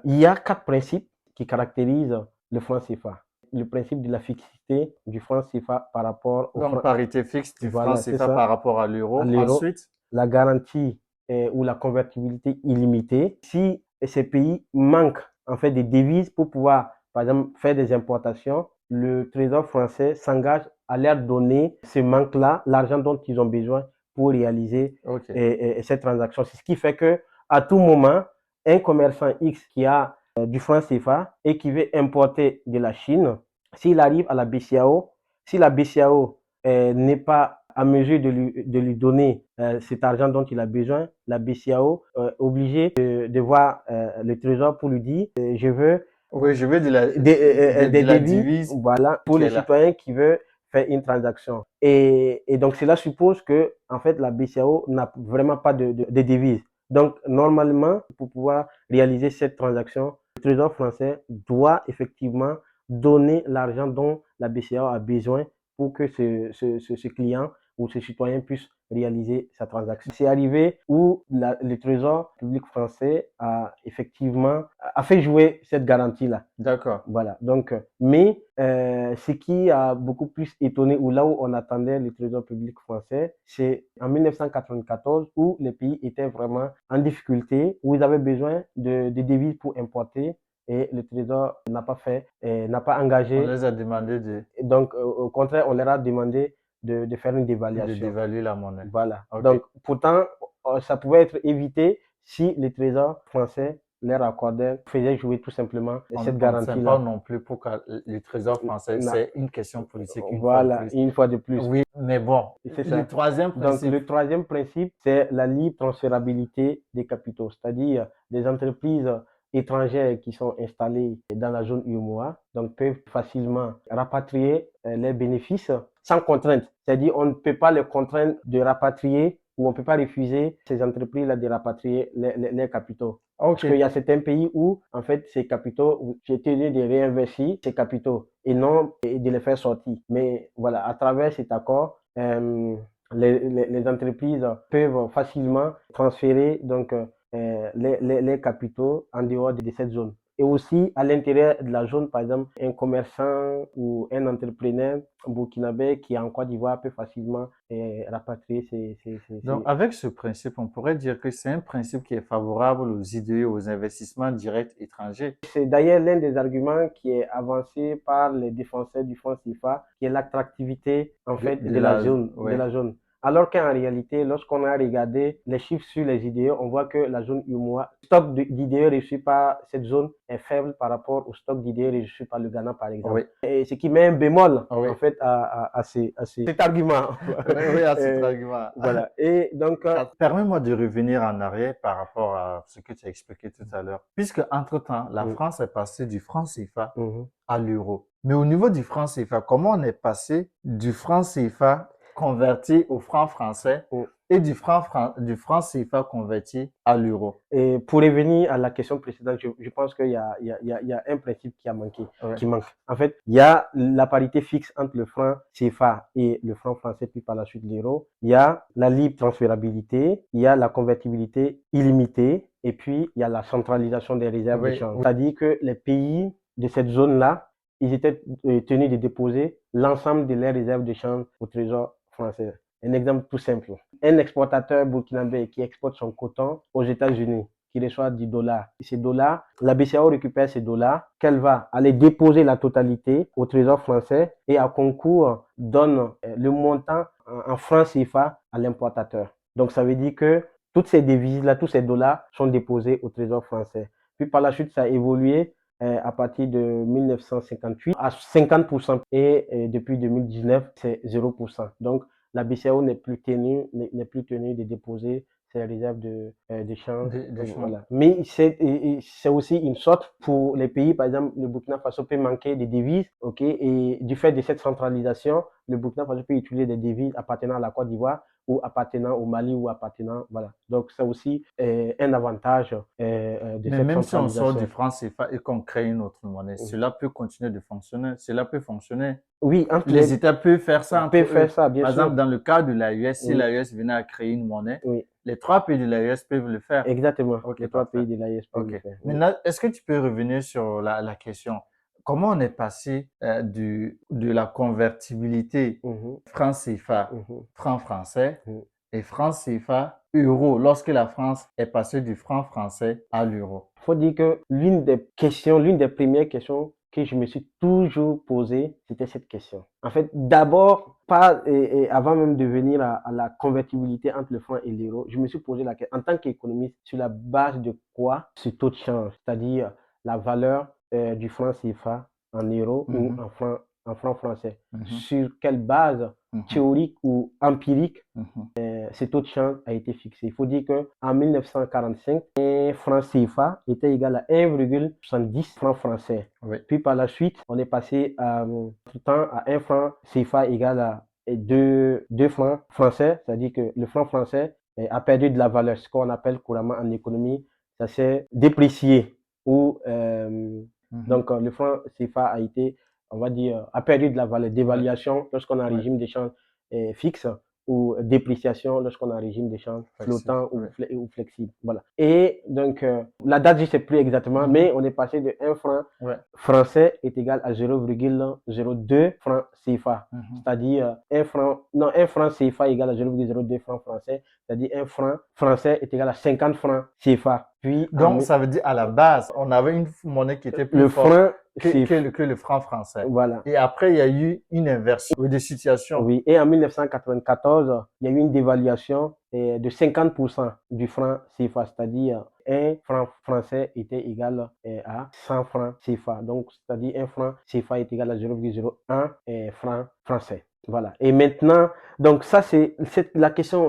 S2: il y a 4 principes qui caractérisent le franc CFA. Le principe de la fixité du franc CFA par rapport au franc.
S1: Parité fixe du franc CFA par rapport à l'euro. Ensuite,
S2: la garantie ou la convertibilité illimitée. Si ces pays manquent en fait des devises pour pouvoir, par exemple, faire des importations, le Trésor français s'engage à leur donner ce manque-là, l'argent dont ils ont besoin pour réaliser cette transaction. C'est ce qui fait que à tout moment, un commerçant X qui a du franc CFA et qui veut importer de la Chine, s'il arrive à la BCAO, si la BCAO n'est pas à mesure de lui donner cet argent dont il a besoin, la BCAO est obligée de voir le Trésor pour lui dire je veux
S1: Oui, je veux
S2: des
S1: de la
S2: devises,
S1: devise
S2: voilà, pour
S1: qui
S2: les
S1: est là.
S2: citoyens qui veulent faire une transaction. Et donc, cela suppose que, en fait, la BCAO n'a vraiment pas de devises. Donc, normalement, pour pouvoir réaliser cette transaction, le Trésor français doit effectivement donner l'argent dont la BCAO a besoin pour que ce client ou ce citoyen puisse réaliser sa transaction. C'est arrivé où le Trésor public français a effectivement a fait jouer cette garantie-là.
S1: D'accord.
S2: Voilà. Donc, mais ce qui a beaucoup plus étonné, ou là où on attendait le Trésor public français, c'est en 1994 où les pays étaient vraiment en difficulté, où ils avaient besoin de devises pour importer, et le Trésor n'a pas fait, n'a pas
S1: On
S2: engagé.
S1: les a demandé
S2: Donc, au contraire, on leur a demandé de faire une
S1: de
S2: dévaluation.
S1: dévaluer la monnaie.
S2: Voilà.
S1: Ok.
S2: Donc, pourtant, ça pouvait être évité si le Trésor français leur accordait, faisait jouer tout simplement cette
S1: On ne sait pas
S2: garantie-là.
S1: non plus pourquoi le trésor français, c'est une question politique une fois de
S2: Voilà,
S1: plus.
S2: une fois de plus.
S1: Oui, mais bon,
S2: C'est
S1: le
S2: ça.
S1: troisième
S2: Donc,
S1: principe,
S2: le troisième principe, c'est la libre transférabilité des capitaux, c'est-à-dire des entreprises étrangères qui sont installées dans la zone UEMOA, donc peuvent facilement rapatrier les bénéfices sans contrainte. C'est-à-dire, on ne peut pas les contraindre de rapatrier ou on ne peut pas refuser ces entreprises-là de rapatrier les capitaux. Parce qu'il
S1: ok.
S2: y a certains pays où, en fait, ces capitaux, j'ai tenu de réinvestir ces capitaux et non de les faire sortir. Mais voilà, à travers cet accord, les entreprises peuvent facilement transférer donc les capitaux en dehors de cette zone. Et aussi à l'intérieur de la zone, par exemple, un commerçant ou un entrepreneur burkinabé qui est en Côte d'Ivoire peut facilement rapatrier
S1: Donc, avec ce principe, on pourrait dire que c'est un principe qui est favorable aux idées, aux investissements directs étrangers.
S2: C'est d'ailleurs l'un des arguments qui est avancé par les défenseurs du franc CFA, qui est l'attractivité en fait de la zone, de
S1: Ouais.
S2: la zone. Alors qu'en réalité, lorsqu'on a regardé les chiffres sur les IDE, on voit que la zone UMOA, le stock d'IDE reçu par cette zone est faible par rapport au stock d'IDE reçu par le Ghana, par exemple.
S1: Oui,
S2: Et ce qui met un bémol,
S1: oui,
S2: en fait, cet argument.
S1: oui, à cet argument.
S2: Voilà. Et donc,
S1: Permets-moi de revenir en arrière par rapport à ce que tu as expliqué tout à l'heure. Puisque, entre-temps, la France est passée du franc CFA à l'euro. Mais au niveau du franc CFA, comment on est passé du franc CFA converti au franc français et du franc CFA converti à l'euro?
S2: Et pour revenir à la question précédente, je pense qu'il y a un principe qui a manqué,
S1: Ouais.
S2: qui manque. En fait, il y a la parité fixe entre le franc CFA et le franc français, puis par la suite l'euro. Il y a la libre transférabilité, il y a la convertibilité illimitée, et puis il y a la centralisation des réserves de change. C'est-à-dire que les pays de cette zone-là, ils étaient tenus de déposer l'ensemble de leurs réserves de change au trésor français. Un exemple tout simple. Un exportateur burkinabé qui exporte son coton aux États-Unis, qui reçoit $10. Ces dollars, la BCAO récupère ces dollars, qu'elle va aller déposer la totalité au trésor français et à concours donne le montant en francs CFA à l'importateur. Donc ça veut dire que toutes ces devises-là, tous ces dollars sont déposés au trésor français. Puis par la suite, ça a évolué à partir de 1958 à 50% et depuis 2019, c'est 0%. Donc la BCAO n'est plus tenue de déposer ses réserves de change. Voilà. Mais c'est aussi une sorte pour les pays, par exemple, le Burkina Faso peut manquer de devises, ok, et du fait de cette centralisation, le Burkina Faso peut utiliser des devises appartenant à la Côte d'Ivoire ou appartenant au Mali ou appartenant, voilà. Donc c'est aussi un avantage de
S1: Mais
S2: cette
S1: même si on
S2: centralisation.
S1: sort du franc CFA et qu'on crée une autre monnaie, cela peut continuer de fonctionner. Cela peut fonctionner.
S2: Oui, entre
S1: Les États peuvent faire ça entre eux.
S2: ça, bien
S1: Par
S2: sûr.
S1: exemple, dans le cas de l'AES, si
S2: Oui.
S1: l'AES venait à créer une monnaie,
S2: Oui,
S1: les trois pays de l'AES peuvent le faire.
S2: exactement.
S1: Ok,
S2: Les trois
S1: parfait.
S2: pays de l'AES peuvent
S1: Ok.
S2: le faire. Oui.
S1: Maintenant, est-ce que tu peux revenir sur la question? Comment on est passé de la convertibilité franc CFA, franc français et franc CFA, euro, lorsque la France est passée du franc français à l'euro?
S2: Il faut dire que l'une des premières questions que je me suis toujours posée, c'était cette question. En fait, d'abord, pas avant même de venir à la convertibilité entre le franc et l'euro, je me suis posé la question en tant qu'économiste sur la base de quoi ce taux de change, c'est-à-dire la valeur du franc CFA en euros ou en francs français.
S1: Mhm.
S2: Sur quelle base
S1: Mhm.
S2: théorique ou empirique
S1: Mhm.
S2: ce taux de change a été fixé? Il faut dire qu'en 1945, un franc CFA était égal à 1,70 francs français.
S1: Oui.
S2: Puis par la suite, on est passé tout le temps à 1 franc CFA égal à 2 francs français, c'est-à-dire que le franc français a perdu de la valeur, ce qu'on appelle couramment en économie, ça s'est déprécié. Ou, donc, le franc CFA a été, on va dire, a perdu de la valeur, dévaluation lorsqu'on a un
S1: Ouais.
S2: régime d'échange fixe, ou dépréciation lorsqu'on a un régime d'échange flottant ou flexible. Voilà. Et donc, la date, je ne sais plus exactement, mais on est passé de 1 franc français est égal à 0,02 francs CFA. C'est-à-dire, un franc CFA égale à 0,02 francs français, c'est-à-dire un franc français est égal à 50 francs CFA. Puis,
S1: donc, ça veut dire à la base, on avait une monnaie qui était plus
S2: le
S1: forte
S2: franc
S1: que le franc français.
S2: Voilà.
S1: Et après, il y a eu une inversion de situation.
S2: Oui, et en 1994, il y a eu une dévaluation de 50% du franc CFA, c'est-à-dire un franc français était égal à 100 francs CFA. Donc, c'est-à-dire un franc CFA est égal à 0,01 franc français. Voilà. Et maintenant, donc ça, c'est cette question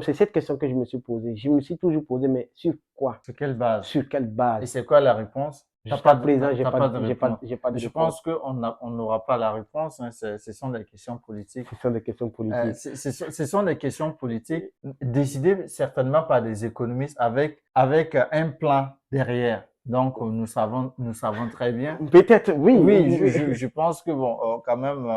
S2: que je me suis posée. Je me suis toujours posé, mais sur quoi?
S1: Sur quelle base?
S2: Sur quelle base?
S1: Et c'est quoi la réponse?
S2: Jusqu'à présent, j'ai
S1: pas
S2: pas
S1: de
S2: de
S1: réponse.
S2: réponse.
S1: Je pense qu'on n'aura pas la réponse. Hein. Ce sont des questions politiques.
S2: Ce sont des questions politiques.
S1: Ce sont des questions politiques décidées certainement par des économistes avec un plan derrière. Donc, nous savons très bien.
S2: Peut-être, oui.
S1: Oui, je pense que bon, quand même,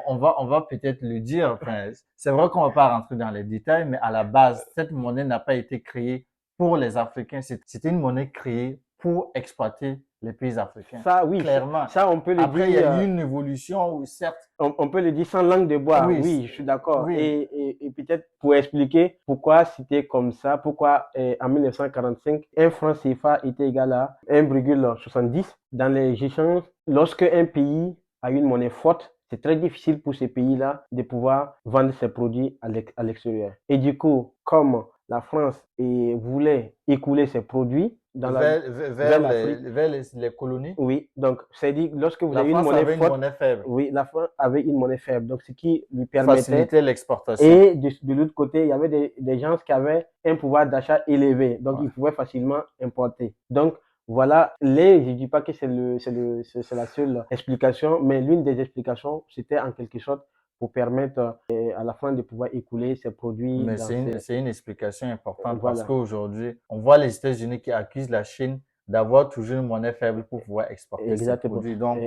S1: on va peut-être le dire. Enfin, c'est vrai qu'on va pas rentrer dans les détails, mais à la base, cette monnaie n'a pas été créée pour les Africains. C'était une monnaie créée pour exploiter les pays africains.
S2: Ça, oui,
S1: clairement.
S2: ça, on peut le
S1: Après,
S2: dire.
S1: il y a eu une évolution où certes.
S2: On peut le dire sans langue de bois. Oui, je suis d'accord.
S1: Oui.
S2: Et peut-être pour expliquer pourquoi c'était comme ça, pourquoi en 1945, un franc CFA était égal à 1,70 dans les échanges. Lorsque un pays a une monnaie forte, c'est très difficile pour ces pays-là de pouvoir vendre ses produits à l'extérieur. Et du coup, comme la France voulait écouler ses produits
S1: vers les colonies.
S2: Oui, donc c'est dit lorsque vous
S1: la
S2: avez
S1: France
S2: une monnaie
S1: avait
S2: forte,
S1: une monnaie faible.
S2: Oui, la France avait une monnaie faible, donc ce qui lui permettait
S1: faciliter l'exportation.
S2: Et de l'autre côté, il y avait des gens qui avaient un pouvoir d'achat élevé, donc ils pouvaient facilement importer. Donc voilà, je ne dis pas que c'est la seule explication, mais l'une des explications, c'était en quelque sorte pour permettre à la France de pouvoir écouler ses produits.
S1: Mais c'est une explication importante
S2: Voilà.
S1: parce qu'aujourd'hui, on voit les États-Unis qui accusent la Chine d'avoir toujours une monnaie faible pour pouvoir exporter ses produits. Donc,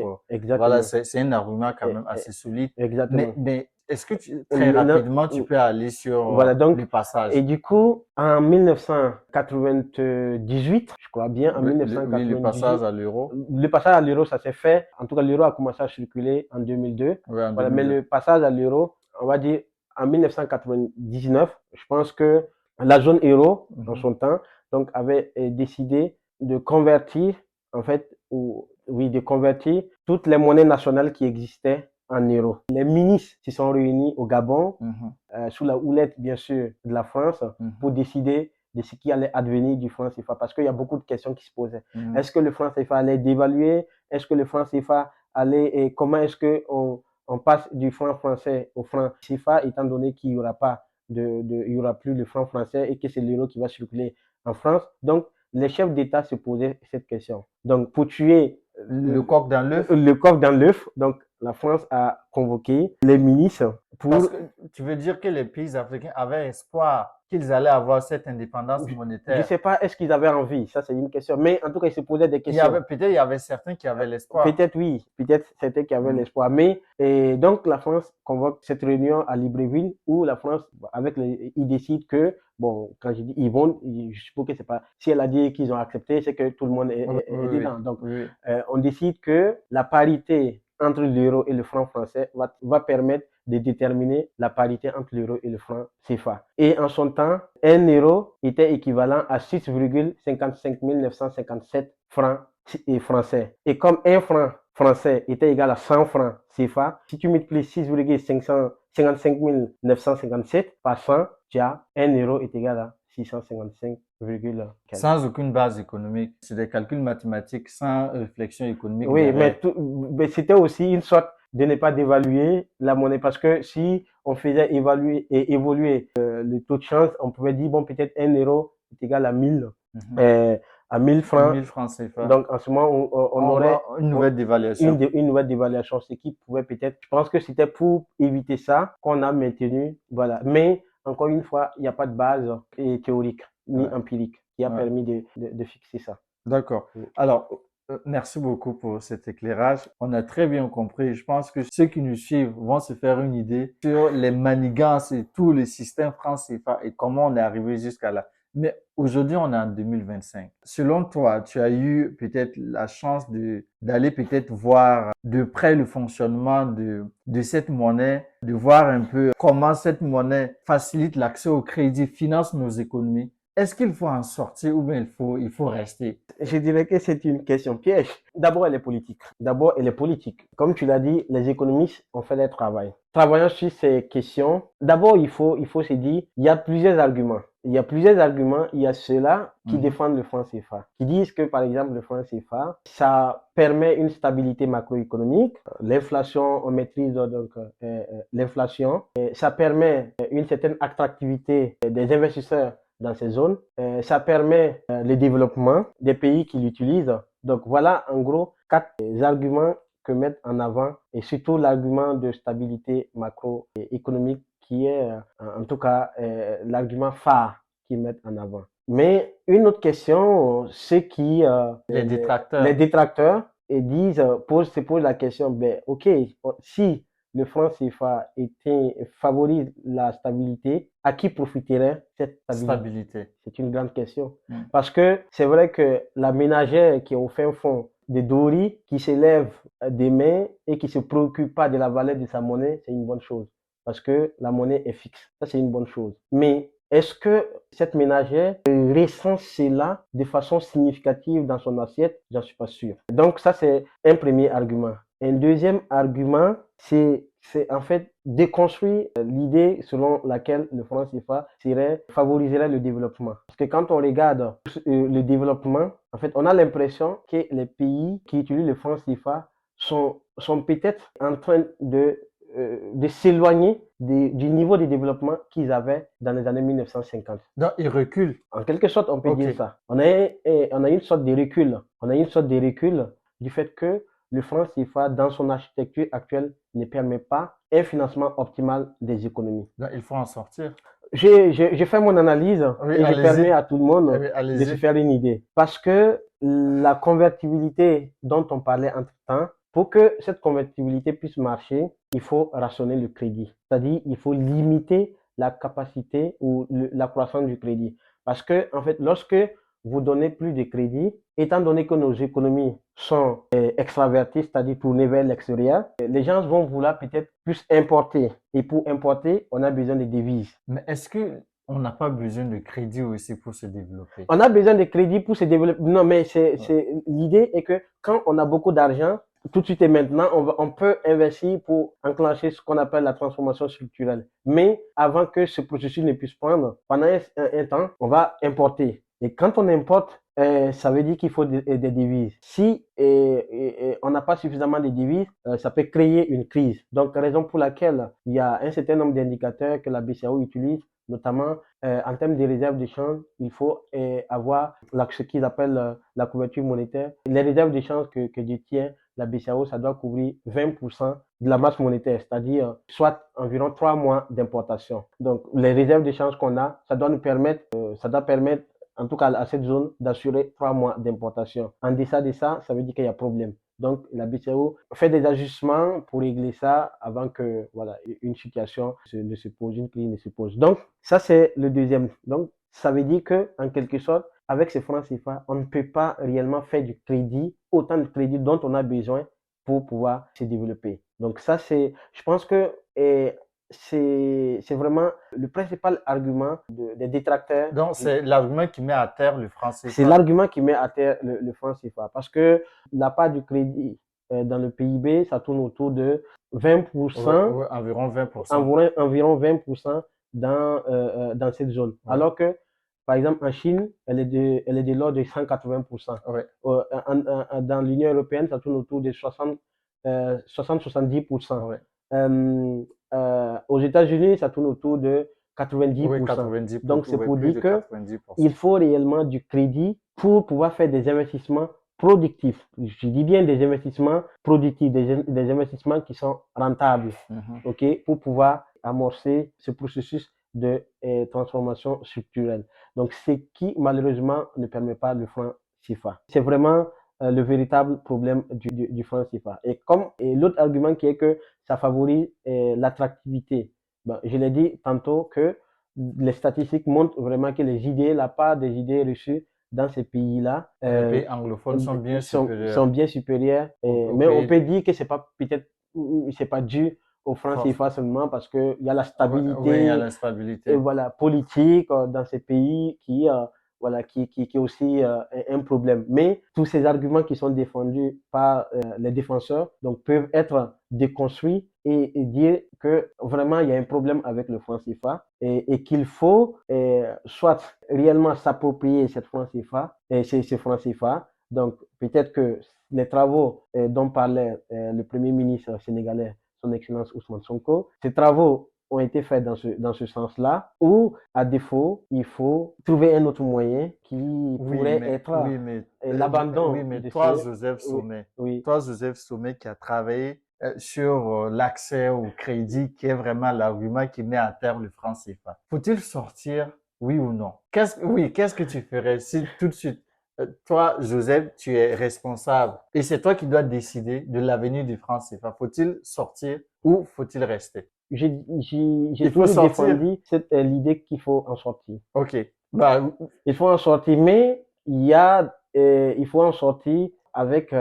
S1: voilà, c'est un argument quand même assez solide.
S2: Exactement.
S1: Mais est-ce que très rapidement, tu peux aller sur le passage?
S2: Et du coup, en 1998, je crois bien, en 1998.
S1: Oui, le passage à l'euro.
S2: Le passage à l'euro, ça s'est fait. En tout cas, l'euro a commencé à circuler en 2002.
S1: Oui, en 2002.
S2: Voilà, mais le passage à l'euro, on va dire, en 1999, je pense que la zone euro, en son temps, donc, avait décidé de convertir, en fait, de convertir toutes les monnaies nationales qui existaient en euros. Les ministres se sont réunis au Gabon, sous la houlette, bien sûr, de la France, pour décider de ce qui allait advenir du franc CFA, parce qu'il y a beaucoup de questions qui se posaient. Est-ce que le franc CFA allait dévaluer? Est-ce que le franc CFA allait, et comment est-ce qu'on passe du franc français au franc CFA, étant donné qu'il n'y aura pas il y aura plus le franc français et que c'est l'euro qui va circuler en France. Donc, les chefs d'État se posaient cette question. Donc, pour tuer
S1: le coq dans l'œuf.
S2: Le coq dans l'œuf. Donc, la France a convoqué les ministres pour.
S1: Parce que tu veux dire que les pays africains avaient espoir qu'ils allaient avoir cette indépendance monétaire.
S2: Je ne sais pas, est-ce qu'ils avaient envie? Ça, c'est une question. Mais en tout cas, ils se posaient des questions.
S1: Peut-être il y avait certains qui avaient l'espoir.
S2: Peut-être oui, peut-être certains qui avaient l'espoir. Mais donc, la France convoque cette réunion à Libreville où la France, ils décident que, bon, quand je dis ils vont, je suppose que c'est pas. Si elle a dit qu'ils ont accepté, c'est que tout le monde est dedans. Donc, on décide que la parité entre l'euro et le franc français va permettre de déterminer la parité entre l'euro et le franc CFA. Et en son temps, 1 euro était équivalent à 6,55 957 francs français. Et comme 1 franc français était égal à 100 francs CFA, si tu multiplies 6,55 957 par 100, tu as 1 euro est égal à 655,
S1: sans aucune base économique. C'est des calculs mathématiques sans réflexion économique.
S2: Oui, mais c'était aussi une sorte de ne pas dévaluer la monnaie. Parce que si on faisait évoluer le taux de change, on pouvait dire, bon, peut-être 1 euro est égal à 1000, à 1000 francs.
S1: 1000 francs CFA.
S2: Donc, en ce moment, on
S1: On
S2: aurait
S1: va une nouvelle dévaluation.
S2: une nouvelle dévaluation, ce qui pouvait peut-être, je pense que c'était pour éviter ça qu'on a maintenu, voilà. Mais, encore une fois, il n'y a pas de base théorique ni
S1: Ouais.
S2: empirique qui a
S1: Ouais.
S2: permis de fixer ça.
S1: D'accord.
S2: Oui.
S1: Alors, merci beaucoup pour cet éclairage. On a très bien compris. Je pense que ceux qui nous suivent vont se faire une idée sur les manigances et tous les systèmes francs CFA et comment on est arrivé jusqu'à là. Mais aujourd'hui, on est en 2025. Selon toi, tu as eu peut-être la chance d'aller peut-être voir de près le fonctionnement de cette monnaie, de voir un peu comment cette monnaie facilite l'accès au crédit, finance nos économies. Est-ce qu'il faut en sortir ou bien il faut rester?
S2: Je dirais que c'est une question piège. D'abord, elle est politique. D'abord, elle est politique. Comme tu l'as dit, les économistes ont fait leur travail. Travaillant sur ces questions, d'abord, il faut se dire, il y a plusieurs arguments. Il y a plusieurs arguments. Il y a ceux-là qui défendent le franc CFA, qui disent que, par exemple, le franc CFA, ça permet une stabilité macroéconomique. L'inflation, on maîtrise donc l'inflation. Ça permet une certaine attractivité des investisseurs dans ces zones. Ça permet le développement des pays qui l'utilisent. Donc voilà en gros 4 arguments que mettent en avant et surtout l'argument de stabilité macroéconomique qui est en tout cas l'argument phare qu'ils mettent en avant. Mais une autre question, c'est qui les détracteurs et se posent la question, ben ok, si le franc CFA favorise la stabilité, à qui profiterait cette stabilité? C'est une grande question. Parce que c'est vrai que la ménagère qui est au fin fond de Dori, qui s'élève des mains et qui se préoccupe pas de la valeur de sa monnaie, c'est une bonne chose. Parce que la monnaie est fixe. Ça, c'est une bonne chose. Mais est-ce que cette ménagère ressent cela de façon significative dans son assiette? J'en suis pas sûr. Donc ça, c'est un premier argument. Un deuxième argument, c'est en fait déconstruire l'idée selon laquelle le franc CFA favoriserait le développement. Parce que quand on regarde le développement, en fait, on a l'impression que les pays qui utilisent le franc CFA sont peut-être en train de s'éloigner du niveau de développement qu'ils avaient dans les années 1950.
S1: Donc, ils reculent.
S2: En quelque sorte, on peut dire ça. On a une sorte de recul. On a une sorte de recul du fait que le franc CFA, dans son architecture actuelle, ne permet pas un financement optimal des économies.
S1: Donc, il faut en sortir.
S2: J'ai fait mon analyse et je permets à tout le monde de se faire une idée. Parce que la convertibilité dont on parlait entre-temps, pour que cette convertibilité puisse marcher, il faut rationner le crédit. C'est-à-dire, il faut limiter la capacité ou la croissance du crédit. Parce que, en fait, lorsque vous donnez plus de crédit, étant donné que nos économies sont extraverties, c'est-à-dire tournées vers l'extérieur, les gens vont vouloir peut-être plus importer. Et pour importer, on a besoin de devises.
S1: Mais est-ce que on n'a pas besoin de crédit aussi pour se développer?
S2: On a besoin de crédit pour se développer. Non, mais l'idée est que quand on a beaucoup d'argent, tout de suite et maintenant, on peut investir pour enclencher ce qu'on appelle la transformation structurelle. Mais avant que ce processus ne puisse prendre, pendant un temps, on va importer. Et quand on importe, ça veut dire qu'il faut des devises. Si on n'a pas suffisamment de devises, ça peut créer une crise. Donc, raison pour laquelle il y a un certain nombre d'indicateurs que la BCAO utilise, notamment en termes de réserves de change, il faut avoir ce qu'ils appellent la couverture monétaire. Les réserves de change que détient la BCAO, ça doit couvrir 20% de la masse monétaire, c'est-à-dire soit environ 3 mois d'importation. Donc, les réserves de change qu'on a, ça doit permettre, en tout cas à cette zone, d'assurer 3 mois d'importation. En deçà de ça, ça veut dire qu'il y a problème. Donc, la BCAO fait des ajustements pour régler ça avant que, voilà, une situation ne se pose, une crise ne se pose. Donc, ça, c'est le deuxième. Donc, ça veut dire que, en quelque sorte, avec ces francs CFA, on ne peut pas réellement faire du crédit, autant de crédit dont on a besoin pour pouvoir se développer. Donc, ça, je pense que c'est vraiment le principal argument des détracteurs.
S1: Donc, c'est l'argument qui met à terre le franc CFA.
S2: C'est l'argument qui met à terre le franc CFA. Parce que la part du crédit dans le PIB, ça tourne autour de 20%.
S1: Environ 20%.
S2: Environ 20% dans cette zone. Alors que, par exemple, en Chine, elle est de l'ordre de 180%. Dans l'Union européenne, ça tourne autour de 60 60-70%.
S1: Ouais.
S2: Aux États-Unis, ça tourne autour de
S1: Oui,
S2: 90%.
S1: 90
S2: Donc, c'est
S1: ouais,
S2: pour
S1: plus
S2: dire
S1: de
S2: que
S1: 90%.
S2: il faut réellement du crédit pour pouvoir faire des investissements productifs. Je dis bien des investissements productifs, des investissements qui sont rentables, ok, pour pouvoir amorcer ce processus de transformation structurelle. Donc, ce qui malheureusement ne permet pas le franc CFA. C'est vraiment le véritable problème du franc CFA. Et l'autre argument qui est que ça favorise l'attractivité. Ben, je l'ai dit tantôt que les statistiques montrent vraiment que la part des idées reçues dans ces pays-là
S1: Les pays anglophones sont bien supérieurs
S2: sont bien supérieures.
S1: aux
S2: Mais on
S1: pays
S2: peut dire que c'est pas dû au franc
S1: forts.
S2: CFA seulement parce que il y a la
S1: Oui, il y a
S2: stabilité
S1: l'instabilité.
S2: voilà, politique dans ces pays qui est aussi un problème. Mais tous ces arguments qui sont défendus par les défenseurs donc, peuvent être déconstruits et dire que vraiment il y a un problème avec le franc CFA et qu'il faut soit réellement s'approprier cette franc CFA et ces francs CFA. Donc peut-être que les travaux dont parlait le premier ministre sénégalais, son Excellence Ousmane Sonko, ces travaux ont été faits dans ce sens-là, ou à défaut, il faut trouver un autre moyen qui pourrait être l'abandon de
S1: toi,
S2: ce...
S1: Joseph
S2: Oui,
S1: Sommet,
S2: oui.
S1: toi, Joseph Sommet, qui a travaillé sur l'accès au crédit, qui est vraiment l'argument qui met à terre le franc CFA. Faut-il sortir, oui ou non? Qu'est-ce que tu ferais si tout de suite, toi, Joseph, tu es responsable et c'est toi qui dois décider de l'avenir du franc CFA. Faut-il sortir ou faut-il rester?
S2: J'ai
S1: Il faut
S2: toujours
S1: sortir.
S2: défendu l'idée qu'il faut en sortir.
S1: Ok. Bah,
S2: Il faut en sortir, mais il faut en sortir avec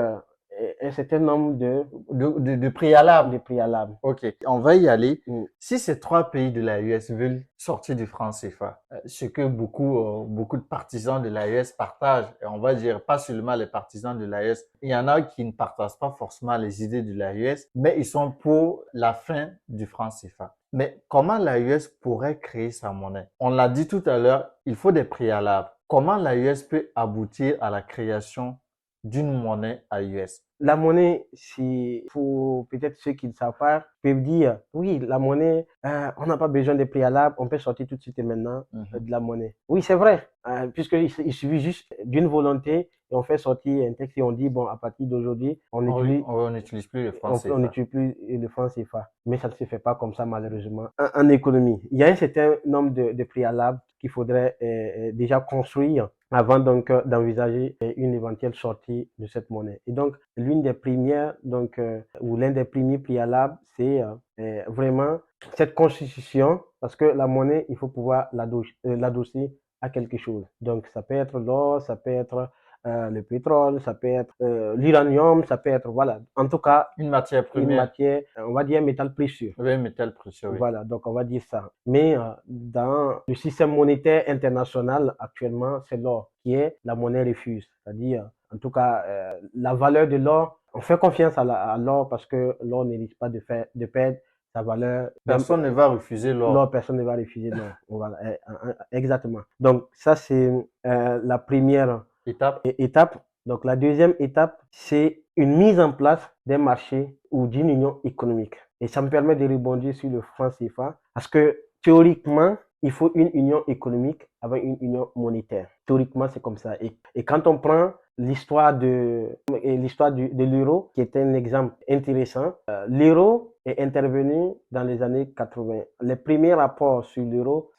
S2: un certain nombre
S1: de préalable.
S2: de préalables.
S1: Ok, on va y aller.
S2: Mm.
S1: Si ces trois pays de l'AES veulent sortir du franc CFA, ce que beaucoup de partisans de l'AES partagent, et on va dire pas seulement les partisans de l'AES, il y en a qui ne partagent pas forcément les idées de l'AES, mais ils sont pour la fin du franc CFA. Mais comment l'AES pourrait créer sa monnaie? On l'a dit tout à l'heure, il faut des préalables. Comment l'AES peut aboutir à la création d'une monnaie AES?
S2: La monnaie, c'est pour peut-être ceux qui ne savent pas, peuvent dire, oui, la monnaie, on n'a pas besoin de préalable, on peut sortir tout de suite et maintenant de la monnaie. Oui, c'est vrai, puisqu'il suffit juste d'une volonté et on fait sortir un texte et on dit, bon, à partir d'aujourd'hui,
S1: On n'utilise plus le franc
S2: on
S1: CFA.
S2: n'utilise plus le franc CFA. Mais ça ne se fait pas comme ça, malheureusement, en économie. Il y a un certain nombre de préalables qu'il faudrait déjà construire avant donc d'envisager une éventuelle sortie de cette monnaie. Et donc, l'une des premières, donc, ou l'un des premiers préalables, c'est vraiment cette constitution, parce que la monnaie, il faut pouvoir l'adosser à quelque chose. Donc, ça peut être l'or, ça peut être le pétrole, ça peut être l'uranium, ça peut être, voilà, en tout cas,
S1: une matière
S2: une
S1: première.
S2: matière, on va dire un métal précieux.
S1: Oui, métal précieux, oui.
S2: Voilà, donc on va dire ça. Mais dans le système monétaire international, actuellement, c'est l'or qui est la monnaie refuge. C'est-à-dire, en tout cas, la valeur de l'or, on fait confiance à l'or parce que l'or ne risque pas de perdre sa valeur.
S1: Personne ne va refuser l'or.
S2: L'or, personne ne va refuser l'or. Voilà, exactement. Donc, ça, c'est la première étape. Donc, la deuxième étape, c'est une mise en place d'un marché ou d'une union économique. Et ça me permet de rebondir sur le franc CFA parce que théoriquement, il faut une union économique avec une union monétaire. Théoriquement, c'est comme ça. Et quand on prend l'histoire de l'euro, qui est un exemple intéressant, l'euro est intervenu dans les années 80. Les premiers rapports sur l'euro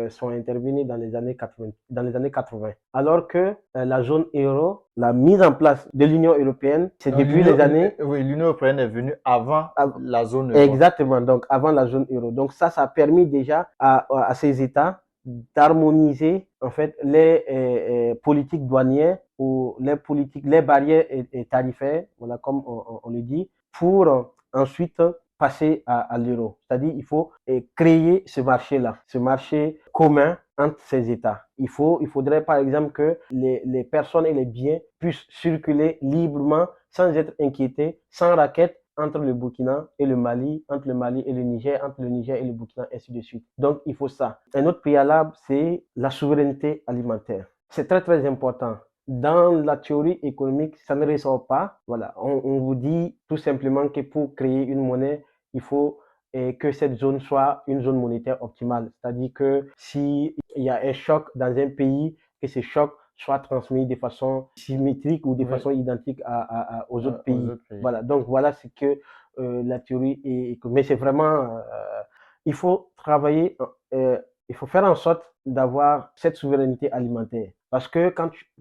S2: sont intervenus dans les années 80. Alors que la zone euro, la mise en place de l'Union européenne, c'est depuis les années...
S1: Oui, l'Union européenne est venue avant la zone euro.
S2: Exactement, donc avant la zone euro. Donc ça a permis déjà à ces États d'harmoniser en fait les politiques douanières ou les barrières et tarifaires, voilà comme on le dit, pour ensuite passer à l'euro. C'est-à-dire il faut créer ce marché-là, ce marché commun entre ces États. Il faudrait par exemple que les personnes et les biens puissent circuler librement sans être inquiétés, sans raquettes entre le Burkina et le Mali, entre le Mali et le Niger, entre le Niger et le Burkina, ainsi de suite. Donc, il faut ça. Un autre préalable, c'est la souveraineté alimentaire. C'est très, très important. dans la théorie économique, ça ne ressort pas. Voilà, on vous dit tout simplement que pour créer une monnaie, il faut que cette zone soit une zone monétaire optimale. C'est-à-dire que s'il y a un choc dans un pays, que ce choc soit transmis de façon symétrique ou de
S1: Oui,
S2: façon identique aux autres
S1: aux
S2: pays.
S1: autres pays.
S2: Voilà, donc voilà ce que la théorie est. Mais c'est vraiment, il faut travailler, il faut faire en sorte d'avoir cette souveraineté alimentaire. Parce que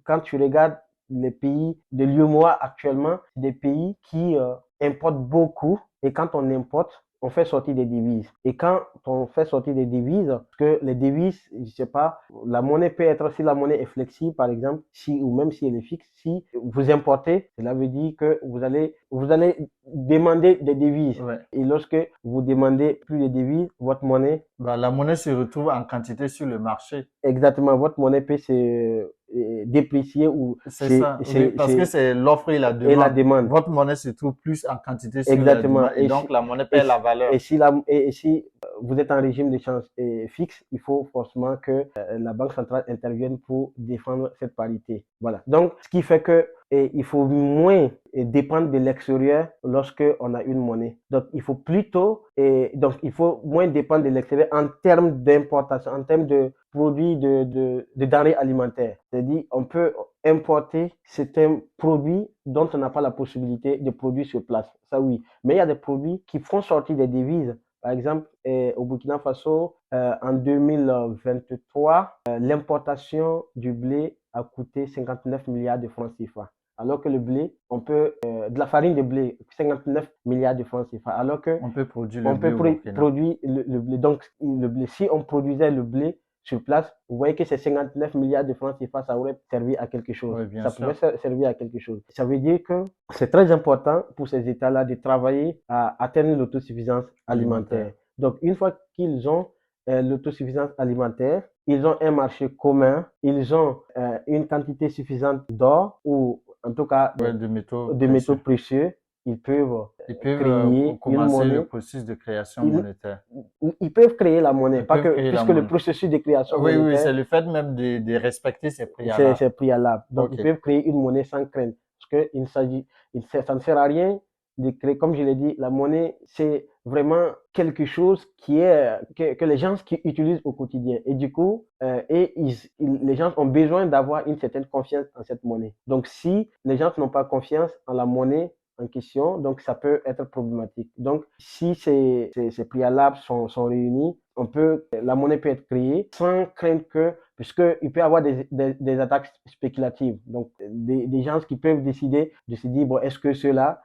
S2: quand tu regardes les pays de l'UEMOA actuellement, c'est des pays qui importent beaucoup. Et quand on importe, on fait sortir des devises. Et quand on fait sortir des devises, parce que les devises, je sais pas, la monnaie peut être, si la monnaie est flexible, par exemple, si, ou même si elle est fixe, si vous importez, cela veut dire que vous allez demander des devises.
S1: Ouais.
S2: Et lorsque vous demandez plus de devises, votre monnaie,
S1: Bah, la monnaie se retrouve en quantité sur le marché.
S2: exactement, votre monnaie peut se déprécier ou
S1: C'est ça, oui, parce que c'est l'offre et la
S2: et la
S1: demande.
S2: demande.
S1: Votre monnaie se trouve plus en quantité sur la
S2: Exactement.
S1: demande et donc la monnaie
S2: Et
S1: perd la valeur.
S2: et si vous êtes en régime de change fixe, il faut forcément que la Banque centrale intervienne pour défendre cette parité. Voilà. Donc, ce qui fait que il faut moins dépendre de l'extérieur lorsque on a une monnaie. Donc, il faut plutôt, donc, il faut moins dépendre de l'extérieur en termes d'importation, en termes de produits de denrées alimentaires. C'est-à-dire, on peut importer certains produits dont on n'a pas la possibilité de produire sur place. Ça, oui. Mais il y a des produits qui font sortir des devises. Par exemple, au Burkina Faso, en 2023, l'importation du blé a coûté 59 milliards de francs CFA. Alors que le blé, on peut, de la farine de blé, 59 milliards de francs CFA. Alors que
S1: On peut produire le
S2: on
S1: blé
S2: peut
S1: au Burkina.
S2: produire le blé. Donc, le blé, si on produisait le blé sur place, vous voyez que ces 59 milliards de francs CFA, ça aurait servi à quelque chose.
S1: Oui, bien
S2: Ça pouvait
S1: sûr.
S2: servir à quelque chose. Ça veut dire que c'est très important pour ces États-là de travailler à atteindre l'autosuffisance alimentaire.
S1: Alimentaire.
S2: Donc, une fois qu'ils ont l'autosuffisance alimentaire, ils ont un marché commun, ils ont une quantité suffisante d'or ou en tout cas
S1: Ouais, de métaux
S2: de métaux
S1: précieux.
S2: précieux, ils peuvent
S1: Ils peuvent
S2: créer une
S1: commencer le
S2: monnaie.
S1: processus de création
S2: Ils,
S1: monétaire.
S2: ils peuvent créer la monnaie,
S1: Ils
S2: pas
S1: peuvent
S2: que,
S1: créer la
S2: puisque le
S1: monnaie.
S2: processus de création
S1: Oui, oui,
S2: monétaire,
S1: c'est le fait même de respecter ces préalables.
S2: c'est préalable. Donc,
S1: Ok.
S2: ils peuvent créer une monnaie sans crainte. Parce que ça ne sert à rien de créer, comme je l'ai dit, la monnaie, c'est vraiment quelque chose qui est, que les gens qui utilisent au quotidien. Et du coup, les gens ont besoin d'avoir une certaine confiance en cette monnaie. Donc, si les gens n'ont pas confiance en la monnaie en question, donc ça peut être problématique. Donc, si ces préalables sont réunis, la monnaie peut être créée sans craindre que, puisqu'il peut y avoir des attaques spéculatives. Donc, des gens qui peuvent décider de se dire, bon, est-ce que ceux-là,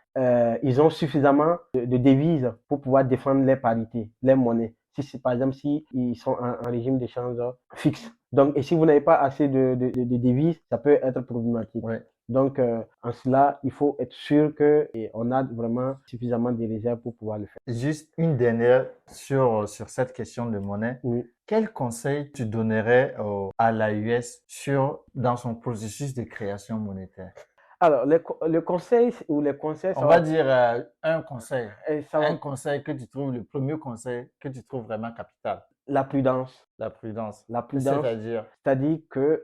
S2: ils ont suffisamment de devises pour pouvoir défendre les parités, les monnaies. Si c'est par exemple si ils sont en régime d'échange fixe. Donc, et si vous n'avez pas assez de devises, ça peut être problématique.
S1: Ouais.
S2: Donc, en cela, il faut être sûr qu'on a vraiment suffisamment de réserves pour pouvoir le faire.
S1: Juste une dernière sur cette question de monnaie.
S2: Oui.
S1: Quel conseil tu donnerais à l'AUS dans son processus de création monétaire?
S2: Alors, le conseil ou les conseils,
S1: On va dire un conseil.
S2: ça
S1: Un
S2: va,
S1: conseil que tu trouves, le premier conseil que tu trouves vraiment capital.
S2: la prudence.
S1: La prudence.
S2: La prudence,
S1: C'est-à-dire,
S2: c'est-à-dire que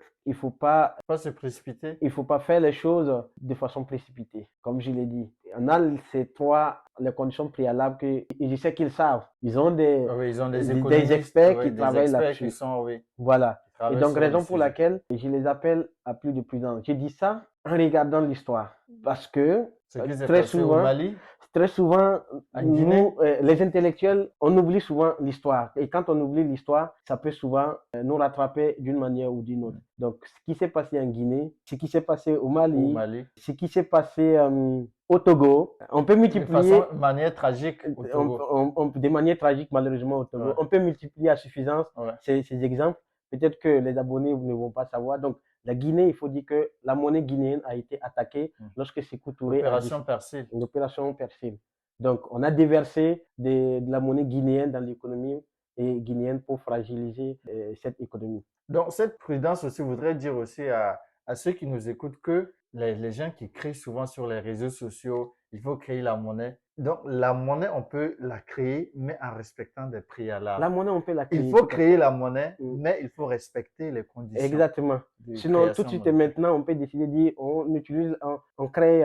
S1: pas se précipiter.
S2: il faut pas faire les choses de façon précipitée. Comme je l'ai dit, on a les conditions préalables que je sais qu'ils savent. Ils ont
S1: Oui, ils ont des
S2: des
S1: économistes,
S2: experts
S1: oui,
S2: qui
S1: des
S2: travaillent
S1: experts qui
S2: là-dessus.
S1: sont, oui,
S2: Voilà.
S1: qui
S2: Et
S1: travaillent
S2: donc,
S1: sur le
S2: raison pour
S1: sujet.
S2: laquelle je les appelle à plus de prudence. Je dis ça en regardant l'histoire. Parce que
S1: Ce qui s'est
S2: très
S1: passé au
S2: souvent,
S1: Mali,
S2: très souvent,
S1: en
S2: nous,
S1: Guinée,
S2: les intellectuels, on oublie souvent l'histoire. Et quand on oublie l'histoire, ça peut souvent nous rattraper d'une manière ou d'une autre. Donc, ce qui s'est passé en Guinée, ce qui s'est passé au
S1: au
S2: Mali,
S1: Mali,
S2: ce qui s'est passé au Togo, on peut
S1: de
S2: multiplier
S1: manière tragique au Togo.
S2: de manière tragique, malheureusement, au Togo.
S1: Ouais,
S2: On peut multiplier à suffisance
S1: ouais.
S2: ces exemples. Peut-être que les abonnés ne vont pas savoir. Donc, la Guinée, il faut dire que la monnaie guinéenne a été attaquée lorsque Sékou Touré a dit
S1: L'opération Persil.
S2: une opération Persil. Donc, on a déversé de la monnaie guinéenne dans l'économie guinéenne pour fragiliser cette économie.
S1: Donc, cette prudence aussi voudrait dire aussi à ceux qui nous écoutent que les gens qui crient souvent sur les réseaux sociaux, il faut créer la monnaie. Donc, la monnaie, on peut la créer, mais en respectant des
S2: La
S1: préalables.
S2: monnaie, on peut la
S1: Il
S2: créer,
S1: faut
S2: tout à fait.
S1: créer la monnaie,
S2: Mm.
S1: mais il faut respecter les conditions
S2: Exactement.
S1: de
S2: Sinon, tout de
S1: création
S2: suite et
S1: monétaire.
S2: maintenant, on peut décider de dire, on crée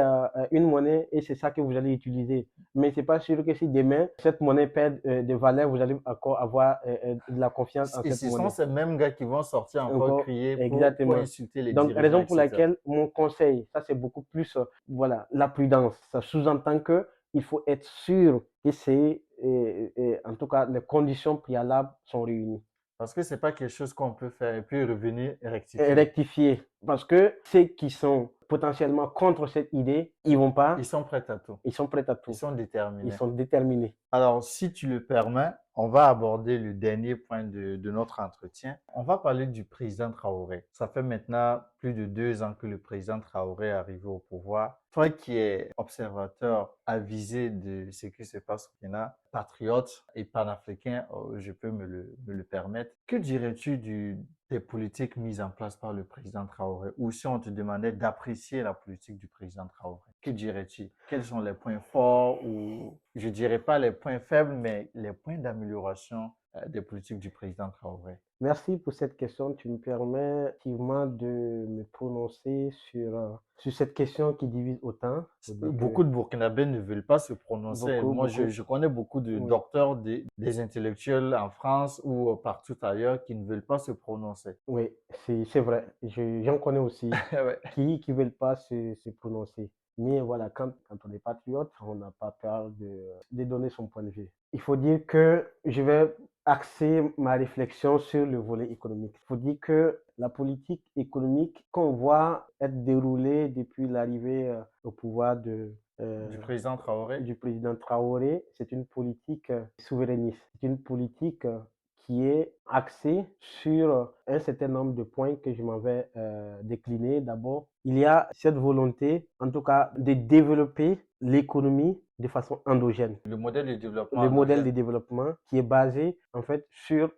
S2: une monnaie et c'est ça que vous allez utiliser. Mais c'est pas sûr que si demain, cette monnaie perd de valeur, vous allez encore avoir de la confiance en
S1: Et
S2: cette
S1: ce sont
S2: monnaie.
S1: ces mêmes gars qui vont sortir encore
S2: Encore,
S1: crier pour
S2: exactement.
S1: insulter les
S2: Donc,
S1: dirigeants,
S2: raison pour
S1: etc.
S2: laquelle mon conseil, ça c'est beaucoup plus, voilà, la prudence. Ça sous-entend que il faut être sûr que en tout cas, les conditions préalables sont réunies.
S1: Parce que c'est pas quelque chose qu'on peut faire et puis revenir et
S2: Et
S1: rectifier.
S2: rectifier. Parce que ceux qui sont potentiellement contre cette idée, ils vont
S1: Ils
S2: pas,
S1: sont prêts à tout.
S2: ils sont prêts à
S1: Ils
S2: tout.
S1: sont
S2: Ils
S1: déterminés.
S2: sont déterminés.
S1: Alors, si tu le permets, on va aborder le dernier point de notre entretien. On va parler du président Traoré. Ça fait maintenant plus de 2 ans que le président Traoré est arrivé au pouvoir. Toi qui es observateur avisé de ce qui se passe au Kenya, patriote et panafricain, je peux me le permettre. Que dirais-tu des politiques mises en place par le président Traoré? Ou si on te demandait d'apprécier la politique du président Traoré, que dirais-tu? Quels sont les points forts ou, je dirais pas les points faibles, mais les points d'amélioration des politiques du président Traoré?
S2: Merci pour cette question. Tu me permets effectivement de me prononcer sur cette question qui divise autant. Faut dire que
S1: Beaucoup de Burkinabés ne veulent pas se prononcer.
S2: beaucoup,
S1: Moi,
S2: beaucoup,
S1: je connais beaucoup de
S2: oui,
S1: docteurs, des intellectuels en France ou partout ailleurs qui ne veulent pas se prononcer.
S2: oui, c'est vrai. J'en connais aussi
S1: Ouais.
S2: qui veulent pas se prononcer. Mais voilà, quand on est patriote, on n'a pas peur de donner son point de vue. Il faut dire que je vais axer ma réflexion sur le volet économique. Il faut dire que la politique économique qu'on voit être déroulée depuis l'arrivée au pouvoir
S1: Du président Traoré?
S2: du président Traoré, c'est une politique souverainiste. C'est une politique qui est axée sur un certain nombre de points que je m'en vais décliner. D'abord, il y a cette volonté, en tout cas, de développer l'économie de façon endogène.
S1: Le modèle de développement
S2: Le modèle de
S1: endogène.
S2: développement qui est basé en fait sur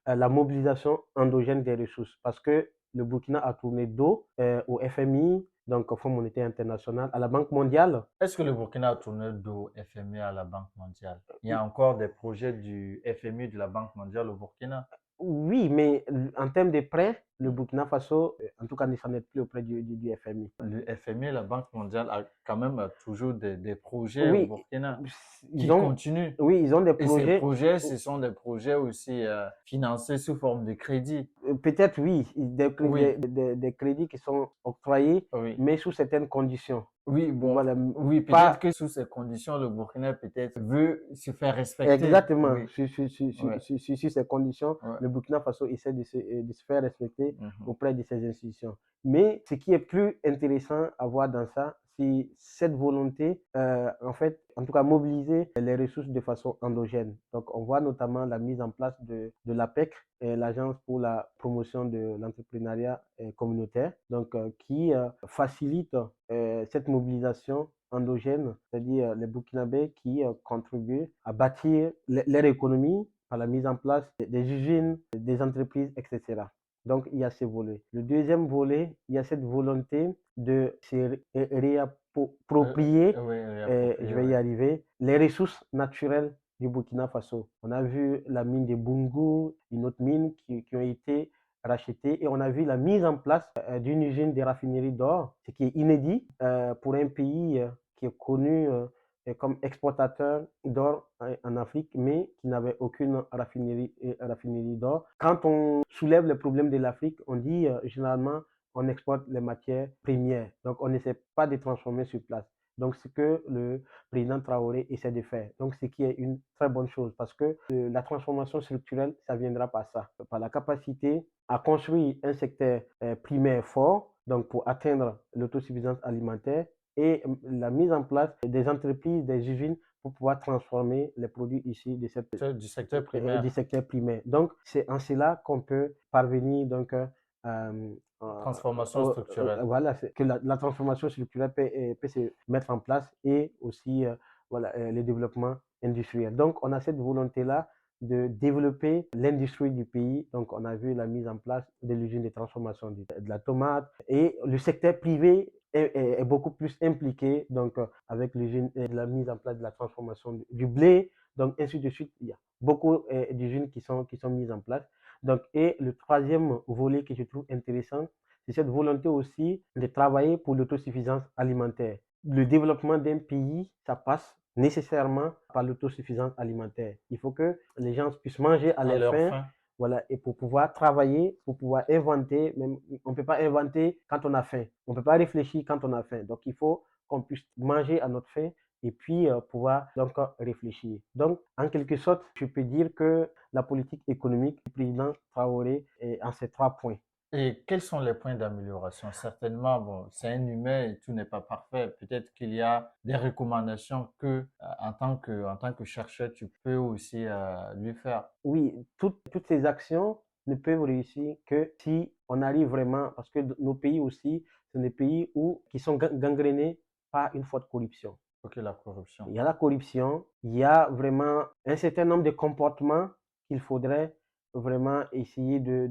S2: la mobilisation endogène des ressources parce que le Burkina a tourné dos au FMI, donc au Fonds monétaire international, à la Banque mondiale.
S1: Est-ce que le Burkina a tourné dos FMI à la Banque mondiale? Il y a encore des projets du FMI de la Banque mondiale au Burkina.
S2: Oui, mais en termes de prêts, le Burkina Faso, en tout cas, ne s'en est plus auprès du FMI.
S1: Le FMI, la Banque mondiale, a quand même toujours des projets au
S2: Oui,
S1: Burkina
S2: ils
S1: qui
S2: ont,
S1: continuent.
S2: oui, ils ont des
S1: Et ces
S2: projets.
S1: projets, ce sont des projets aussi financés sous forme de crédit.
S2: Peut-être oui,
S1: Oui,
S2: des crédits qui sont octroyés,
S1: oui.
S2: mais sous certaines conditions.
S1: Oui, bon,
S2: Voilà,
S1: oui, peut-être
S2: pas
S1: que sous ces conditions, le Burkina peut-être veut se faire respecter.
S2: exactement.
S1: Oui, ouais,
S2: Sur ces conditions,
S1: ouais.
S2: le Burkina Faso essaie de se faire respecter
S1: Mhm.
S2: auprès de ces institutions. Mais ce qui est plus intéressant à voir dans ça, c'est cette volonté, en fait, en tout cas, mobiliser les ressources de façon endogène. Donc, on voit notamment la mise en place de l'APEC, l'Agence pour la promotion de l'entrepreneuriat communautaire, donc qui facilite cette mobilisation endogène, c'est-à-dire les Burkinabés qui contribuent à bâtir leur économie par la mise en place des usines, des entreprises, etc. Donc, il y a ce volet. Le deuxième volet, il y a cette volonté de se réapproprier,
S1: Oui,
S2: je
S1: réapproprié,
S2: vais
S1: oui.
S2: y arriver, les ressources naturelles du Burkina Faso. On a vu la mine de Bungu, une autre mine qui ont été rachetées et on a vu la mise en place d'une usine de raffinerie d'or, ce qui est inédit pour un pays qui est connu comme exportateur d'or en Afrique, mais qui n'avait aucune raffinerie d'or. Quand on soulève les problèmes de l'Afrique, on dit généralement on exporte les matières premières. Donc on n'essaie pas de transformer sur place. Donc ce que le président Traoré essaie de faire. Donc ce qui est une très bonne chose parce que la transformation structurelle, ça viendra par ça, par la capacité à construire un secteur primaire fort, donc pour atteindre l'autosuffisance alimentaire et la mise en place des entreprises, des usines pour pouvoir transformer les produits issus de
S1: Du secteur
S2: du
S1: primaire,
S2: secteur primaire. Donc, c'est en cela qu'on peut parvenir donc,
S1: transformation structurelle.
S2: voilà, que la transformation structurelle peut se mettre en place et aussi voilà, le développement industriel. Donc, on a cette volonté-là de développer l'industrie du pays. Donc, on a vu la mise en place de l'usine de transformation de la tomate et le secteur privé est beaucoup plus impliqué donc avec les jeunes et la mise en place de la transformation du blé, donc ainsi de suite. Il y a beaucoup d'usines qui sont mises en place. Donc, et le troisième volet que je trouve intéressant, c'est cette volonté aussi de travailler pour l'autosuffisance alimentaire. Le développement d'un pays, ça passe nécessairement par l'autosuffisance alimentaire. Il faut que les gens puissent manger à
S1: à
S2: leur
S1: leur
S2: faim,
S1: fin.
S2: voilà, et pour pouvoir travailler, pour pouvoir inventer, même, on ne peut pas inventer quand on a faim. On ne peut pas réfléchir quand on a faim. Donc, il faut qu'on puisse manger à notre faim et puis pouvoir donc réfléchir. Donc, en quelque sorte, je peux dire que la politique économique du président Traoré est en ces 3 points.
S1: Et quels sont les points d'amélioration? Certainement, bon, c'est un humain et tout n'est pas parfait. Peut-être qu'il y a des recommandations que, en tant que chercheur, tu peux aussi lui faire.
S2: Oui, toutes ces actions ne peuvent réussir que si on arrive vraiment, parce que nos pays aussi, sont des pays qui sont gangrénés par une forte corruption.
S1: Ok, la corruption.
S2: Il y a la corruption, il y a vraiment un certain nombre de comportements qu'il faudrait vraiment essayer de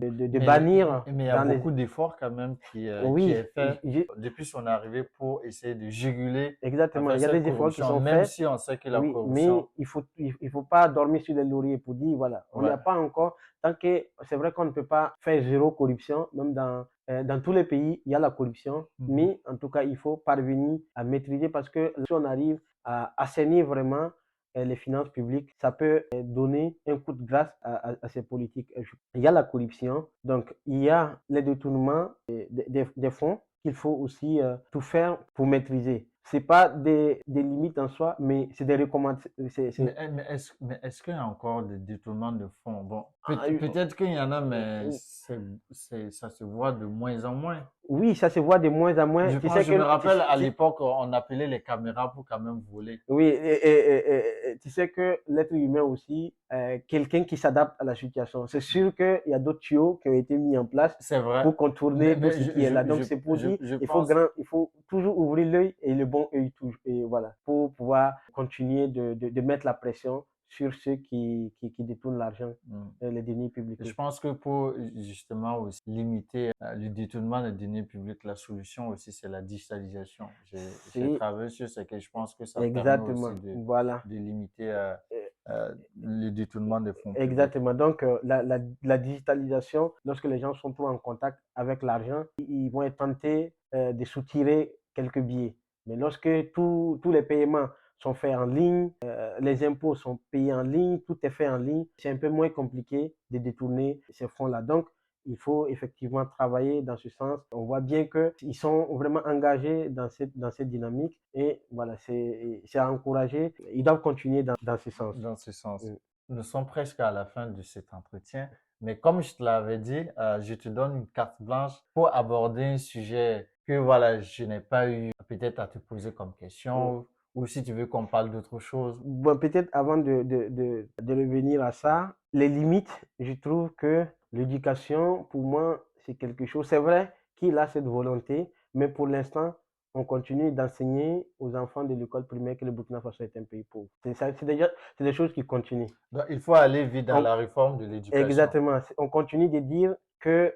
S2: bannir
S1: Mais il y a
S2: dans les...
S1: beaucoup d'efforts quand même qui
S2: Oui,
S1: est fait depuis son arrivée pour essayer de juguler en
S2: exactement,
S1: fait
S2: il y a
S1: cette
S2: des efforts qui
S1: corruption,
S2: sont
S1: même
S2: faits.
S1: si on sait que la
S2: Oui, mais
S1: corruption,
S2: il faut pas dormir sur les lauriers pour dire, voilà, on n'y
S1: ouais.
S2: a pas encore, tant que, c'est vrai qu'on ne peut pas faire zéro corruption, même dans tous les pays, il y a la corruption,
S1: Mhm.
S2: mais en tout cas, il faut parvenir à maîtriser parce que si on arrive à assainir vraiment les finances publiques, ça peut donner un coup de grâce à ces politiques. Il y a la corruption, donc il y a les détournements des fonds qu'il faut aussi tout faire pour maîtriser. C'est pas des limites en soi, mais c'est des recommandations.
S1: Mais est-ce qu'il y a encore des détournements de fonds? Bon,
S2: Ah,
S1: peut-être qu'il y en a, mais ça se voit de moins en moins.
S2: oui, ça se voit de moins en moins. Tu sais
S1: Je me
S2: que,
S1: rappelle à l'époque, on appelait les caméras pour quand même voler.
S2: oui, tu sais que l'être humain aussi, quelqu'un qui s'adapte à la situation. C'est sûr qu'il y a d'autres tuyaux qui ont été mis en place
S1: C'est vrai.
S2: pour contourner tout
S1: Mais
S2: ce qui est là. Donc, c'est pour dire,
S1: je pense,
S2: il faut toujours ouvrir l'œil et le bon œil toujours. Et voilà, pour pouvoir continuer de mettre la pression sur ceux qui détournent l'argent,
S1: hmm,
S2: les deniers publics.
S1: je pense que pour justement aussi limiter le détournement des deniers publics, la solution aussi, c'est la digitalisation. J'ai
S2: C'est
S1: travaillé sur ce que je pense que ça permet aussi
S2: exactement, voilà.
S1: de limiter
S2: Euh,
S1: le détournement des fonds publics.
S2: Exactement. Donc, la digitalisation, lorsque les gens sont trop en contact avec l'argent, ils vont être tentés de soutirer quelques billets. Mais lorsque tous les paiements sont faits en ligne, les impôts sont payés en ligne, tout est fait en ligne, c'est un peu moins compliqué de détourner ces fonds-là. Donc, il faut effectivement travailler dans ce sens. On voit bien qu'ils sont vraiment engagés dans cette dynamique et voilà, c'est à encourager. Ils doivent continuer dans ce sens.
S1: Dans ce sens.
S2: Mm.
S1: Nous sommes presque à la fin de cet entretien, mais comme je te l'avais dit, je te donne une carte blanche pour aborder un sujet que voilà, je n'ai pas eu peut-être à te poser comme
S2: Mm.
S1: question, ou si tu veux qu'on parle d'autre chose.
S2: Bon, peut-être avant de revenir à ça, les limites, je trouve que l'éducation, pour moi, c'est quelque chose. C'est vrai qu'il a cette volonté, mais pour l'instant, on continue d'enseigner aux enfants de l'école primaire que le Burkina Faso est un pays pauvre. C'est des choses qui continuent.
S1: Donc, il faut aller vite dans
S2: On,
S1: la réforme de l'éducation.
S2: Exactement. On continue de dire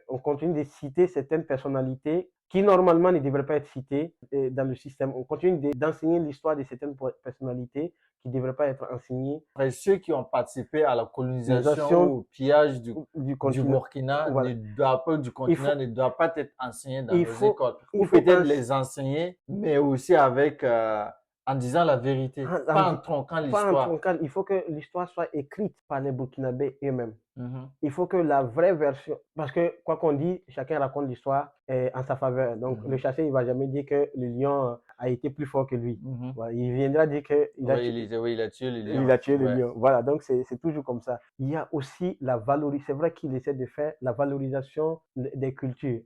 S2: on continue de citer certaines personnalités qui normalement ne devraient pas être citées dans le système. On continue d'enseigner l'histoire de certaines personnalités qui ne devraient pas être enseignées.
S1: Après, ceux qui ont participé à la colonisation ou
S2: L'utilisation
S1: au pillage
S2: du
S1: du
S2: continent.
S1: Burkina
S2: Voilà.
S1: du
S2: Il
S1: continent
S2: faut,
S1: ne doit pas être enseigné dans
S2: il
S1: nos
S2: faut,
S1: écoles.
S2: il
S1: Ou
S2: faut
S1: peut-être les enseigner, mais aussi avec, en disant la vérité, pas en tronquant
S2: pas en
S1: l'histoire.
S2: troncal. Il faut que l'histoire soit écrite par les Burkinabés eux-mêmes.
S1: Mhm.
S2: Il faut que la vraie version, parce que quoi qu'on dit, chacun raconte l'histoire en sa faveur. Donc le
S1: Mhm.
S2: chasseur, il va jamais dire que le lion a été plus fort que lui.
S1: Mhm.
S2: Voilà, il viendra dire que
S1: Oui, il a tué le
S2: il a
S1: lion.
S2: tué le
S1: Ouais.
S2: lion. Voilà, donc c'est toujours comme ça. Il y a aussi la valorisation. C'est vrai qu'il essaie de faire la valorisation des cultures.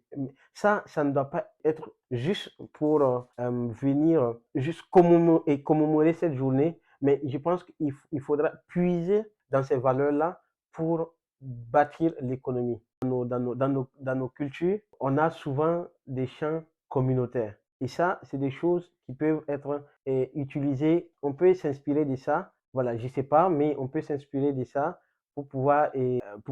S2: Ça ne doit pas être juste pour venir juste commémorer cette journée, mais je pense qu'il faudra puiser dans ces valeurs-là pour bâtir l'économie. Dans nos cultures, on a souvent des chants communautaires. Et ça, c'est des choses qui peuvent être utilisées. On peut s'inspirer de ça. Voilà, je sais pas, mais on peut s'inspirer de ça pour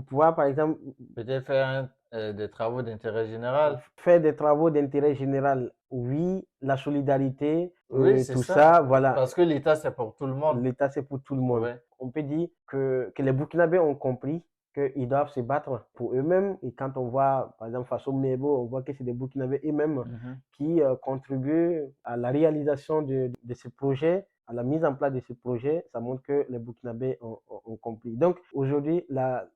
S2: pouvoir, par exemple,
S1: Peut-être faire des travaux d'intérêt général.
S2: faire des travaux d'intérêt général. Oui, la solidarité,
S1: Oui, c'est
S2: tout
S1: ça.
S2: ça, voilà.
S1: Parce que l'État, c'est pour tout le monde.
S2: L'État, c'est pour tout le monde.
S1: Ouais.
S2: On peut dire que les Burkinabés ont compris qu'ils doivent se battre pour eux-mêmes. Et quand on voit, par exemple, Faso Mebo, on voit que c'est des Burkinabés eux-mêmes
S1: Mhm.
S2: qui contribuent à la réalisation de ce projet, à la mise en place de ce projet. Ça montre que les Burkinabés ont compris. Donc, aujourd'hui, la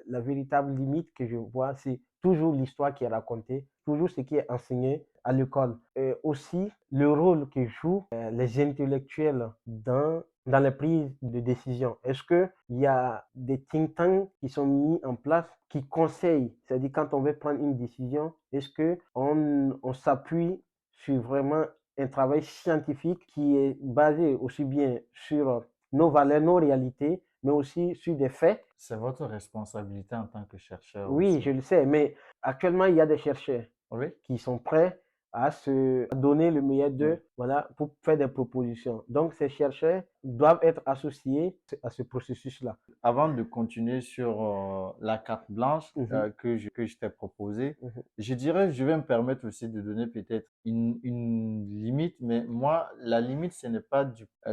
S2: véritable limite que je vois, c'est toujours l'histoire qui est racontée, toujours ce qui est enseigné à l'école. Et aussi, le rôle que jouent les intellectuels dans les prises de décision. Est-ce qu'il y a des think tanks qui sont mis en place qui conseillent, c'est-à-dire quand on veut prendre une décision, est-ce qu'on s'appuie sur vraiment un travail scientifique qui est basé aussi bien sur nos valeurs, nos réalités, mais aussi sur des faits?
S1: C'est votre responsabilité en tant que chercheur
S2: Oui,
S1: aussi.
S2: je le sais, mais actuellement, il y a des chercheurs
S1: Oui.
S2: qui sont prêts à se donner le meilleur d'eux, voilà, pour faire des propositions. Donc, ces chercheurs doivent être associés à ce processus-là.
S1: Avant de continuer sur la carte blanche
S2: Mhm,
S1: que je t'ai proposée,
S2: mhm,
S1: je dirais, je vais me permettre aussi de donner peut-être une limite, mais moi, la limite, ce n'est pas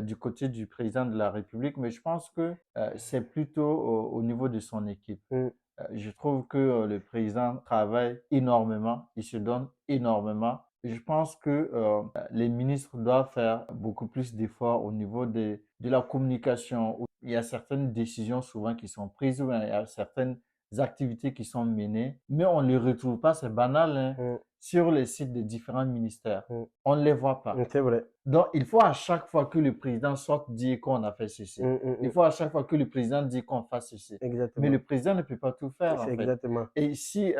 S1: du côté du président de la République, mais je pense que c'est plutôt au niveau de son équipe.
S2: mhm,
S1: Je trouve que le président travaille énormément, il se donne énormément. Je pense que les ministres doivent faire beaucoup plus d'efforts au niveau de la communication. Il y a certaines décisions souvent qui sont prises, ou il y a certaines activités qui sont menées, mais on ne les retrouve pas, c'est banal, hein,
S2: mhm,
S1: sur les sites des différents ministères.
S2: mhm.
S1: On ne les voit pas.
S2: C'est vrai.
S1: Donc, il faut à chaque fois que le président sorte dire qu'on a fait ceci.
S2: Mhm,
S1: Il
S2: mhm.
S1: faut à chaque fois que le président dit qu'on fasse ceci. Mais
S2: Exactement.
S1: le président ne peut pas tout faire, en
S2: C'est
S1: fait.
S2: exactement.
S1: Et si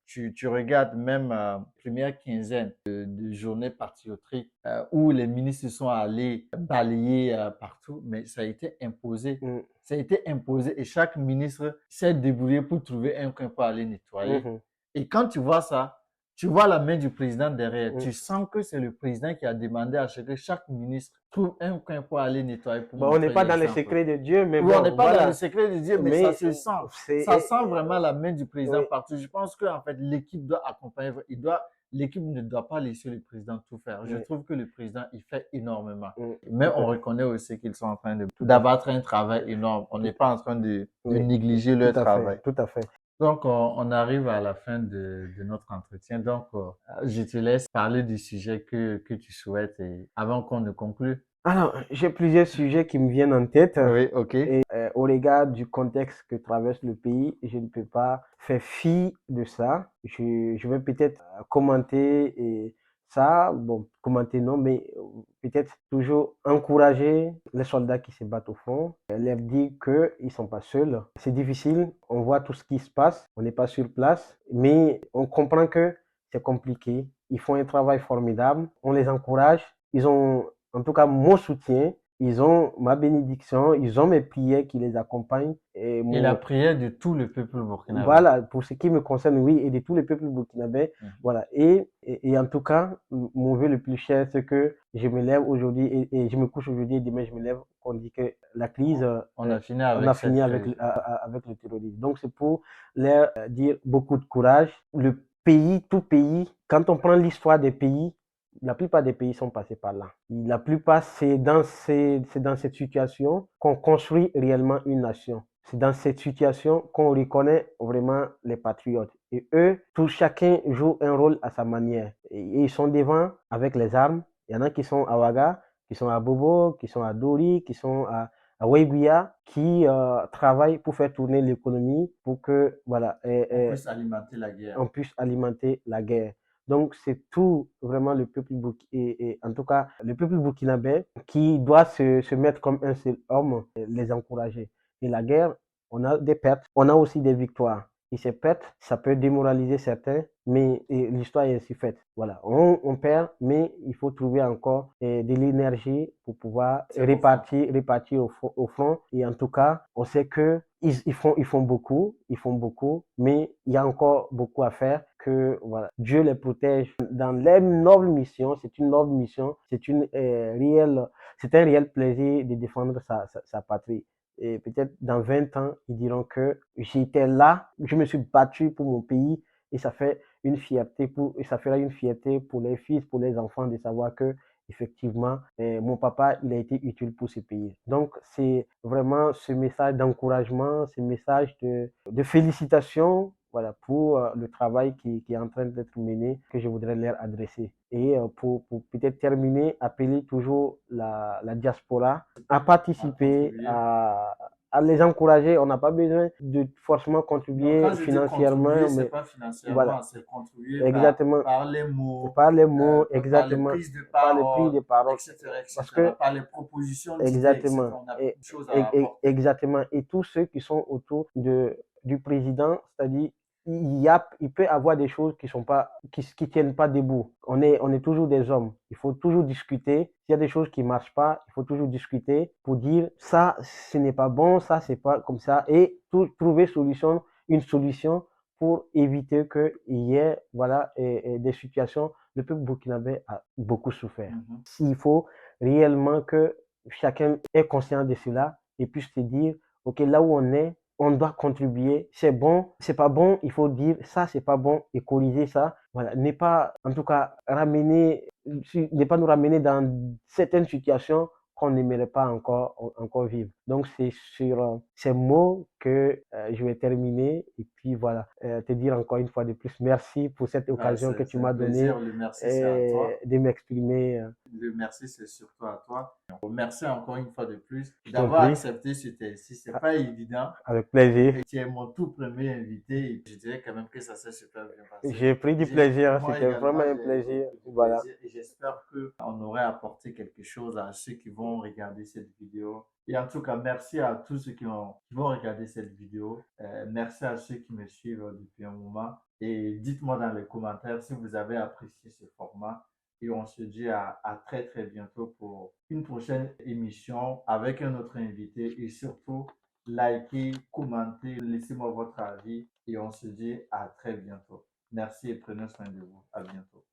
S1: tu regardes même première quinzaine de journées patriotiques où les ministres sont allés balayer partout, mais ça a été imposé.
S2: Mhm,
S1: Ça a été imposé et chaque ministre s'est débrouillé pour trouver un coin pour aller nettoyer.
S2: mhm,
S1: Et quand tu vois ça, tu vois la main du président derrière.
S2: mhm.
S1: Tu sens que c'est le président qui a demandé à ce que chaque ministre trouve un coin pour aller nettoyer, pour
S2: Bon, on n'est
S1: montrer
S2: pas dans les
S1: l'exemple.
S2: secrets de Dieu, mais
S1: Oui, on n'est
S2: bon,
S1: pas dans le
S2: voilà.
S1: secret de Dieu, mais ça
S2: Mais
S1: se sent. Ça
S2: c'est,
S1: sent vraiment la main du président
S2: oui,
S1: partout. Je pense que en fait, l'équipe doit accompagner. L'équipe ne doit pas laisser le président tout faire. Je
S2: oui,
S1: trouve que le président, il fait énormément.
S2: oui,
S1: Mais
S2: tout
S1: on
S2: à fait,
S1: reconnaît aussi qu'ils sont en train
S2: tout à fait,
S1: d'abattre un travail énorme. On
S2: tout,
S1: n'est pas en train de
S2: oui,
S1: négliger
S2: tout
S1: leur
S2: à fait,
S1: travail.
S2: tout à fait.
S1: Donc, on arrive à la fin de notre entretien. Donc, je te laisse parler du sujet que tu souhaites et avant qu'on ne conclue.
S2: Alors, j'ai plusieurs sujets qui me viennent en tête.
S1: Oui, ok.
S2: Et au regard du contexte que traverse le pays, je ne peux pas faire fi de ça. Je vais peut-être commenter ça, bon, commenter non, mais peut-être toujours encourager les soldats qui se battent au front, leur dire qu'ils ne sont pas seuls. C'est difficile, on voit tout ce qui se passe, on n'est pas sur place, mais on comprend que c'est compliqué. Ils font un travail formidable, on les encourage, ils ont en tout cas mon soutien. Ils ont ma bénédiction, ils ont mes prières qui les accompagnent. Et
S1: Et la
S2: mon,
S1: prière de tout le peuple burkinabé.
S2: voilà, pour ce qui me concerne, oui, et de tous les peuples burkinabés.
S1: Mhm.
S2: Voilà. Et en tout cas, mon vœu le plus cher, c'est que je me lève aujourd'hui et je me couche aujourd'hui et demain je me lève. On dit que la crise,
S1: On a fini
S2: on a
S1: avec
S2: fini
S1: cette
S2: avec,
S1: crise.
S2: avec le terrorisme. Donc c'est pour leur dire beaucoup de courage. Le pays, tout pays, quand on prend l'histoire des pays, la plupart des pays sont passés par là. La plupart, c'est dans cette situation qu'on construit réellement une nation. C'est dans cette situation qu'on reconnaît vraiment les patriotes. Et eux, tout chacun joue un rôle à sa manière. Et ils sont devant avec les armes. Il y en a qui sont à Ouaga, qui sont à Bobo, qui sont à Dori, qui sont à Weiguia, qui travaillent pour faire tourner l'économie, pour que voilà,
S1: On puisse alimenter la guerre.
S2: on puisse alimenter la guerre. Donc c'est tout vraiment le peuple et en tout cas le peuple burkinabé qui doit se mettre comme un seul homme, les encourager. Et la guerre, on a des pertes, on a aussi des victoires. Et ces pertes, ça peut démoraliser certains, mais l'histoire est ainsi faite. Voilà, on perd, mais il faut trouver encore de l'énergie pour pouvoir répartir au front. Et en tout cas, on sait que ils font beaucoup, mais il y a encore beaucoup à faire. Que voilà, Dieu les protège dans leur noble mission. C'est une noble mission, c'est un réel plaisir de défendre sa patrie. et peut-être dans 20 ans, ils diront que j'étais là, je me suis battu pour mon pays et ça fait une fierté et ça fera une fierté pour les fils, pour les enfants de savoir que effectivement, mon papa, il a été utile pour ce pays. Donc, c'est vraiment ce message d'encouragement, ce message de félicitations, voilà, pour le travail qui est en train d'être mené, que je voudrais leur adresser. Et pour peut-être terminer, appeler toujours la diaspora à participer, à les encourager. On n'a pas besoin de forcément
S1: Donc,
S2: contribuer
S1: quand je dis
S2: financièrement,
S1: contribuer, c'est
S2: mais
S1: pas financièrement,
S2: voilà,
S1: c'est contribuer
S2: exactement,
S1: par les mots,
S2: par les mots,
S1: par les
S2: exactement,
S1: prises de
S2: par les prix
S1: parole,
S2: de parole.
S1: etc.,
S2: Parce
S1: etc.,
S2: que,
S1: par les propositions d'idées,
S2: exactement,
S1: etc. On a beaucoup de choses à apporter.
S2: exactement. Et tous ceux qui sont autour du président, c'est-à-dire, il peut avoir des choses qui sont pas, qui tiennent pas debout. On est toujours des hommes. Il faut toujours discuter. S'il y a des choses qui marchent pas, il faut toujours discuter pour dire ça, ce n'est pas bon, ça, c'est pas comme ça, et trouver une solution pour éviter qu'il y ait, voilà, des situations. Le peuple burkinabé a beaucoup souffert.
S1: Mhm.
S2: S'il faut réellement que chacun est conscient de cela et puisse se dire, OK, là où on doit contribuer. C'est bon, c'est pas bon, il faut dire ça, c'est pas bon et corriger ça. Voilà, n'est pas, en tout cas, ne pas nous ramener dans certaines situations qu'on n'aimerait pas encore vivre. Donc, c'est sur ces mots que je vais terminer et puis voilà, te dire encore une fois de plus merci pour cette
S1: Ah,
S2: occasion que tu
S1: c'est un
S2: m'as donnée
S1: plaisir. Le merci, c'est à toi.
S2: de m'exprimer.
S1: Le merci, c'est surtout à toi. Merci encore une fois de plus
S2: Je t'en
S1: d'avoir
S2: prie,
S1: accepté ce test. C'est pas évident.
S2: avec plaisir.
S1: Et tu es mon tout premier invité. Et je dirais quand même que ça s'est super bien passé.
S2: J'ai pris du plaisir,
S1: Moi
S2: c'était vraiment
S1: également,
S2: un
S1: j'ai
S2: plaisir.
S1: pris du
S2: Voilà.
S1: plaisir et j'espère qu'on aurait apporté quelque chose à ceux qui vont regarder cette vidéo. Et en tout cas, merci à tous ceux qui vont regarder cette vidéo. Merci à ceux qui me suivent depuis un moment. Et dites-moi dans les commentaires si vous avez apprécié ce format. Et on se dit à très très bientôt pour une prochaine émission avec un autre invité et surtout likez, commentez, laissez-moi votre avis et on se dit à très bientôt. Merci et prenez soin de vous. À bientôt.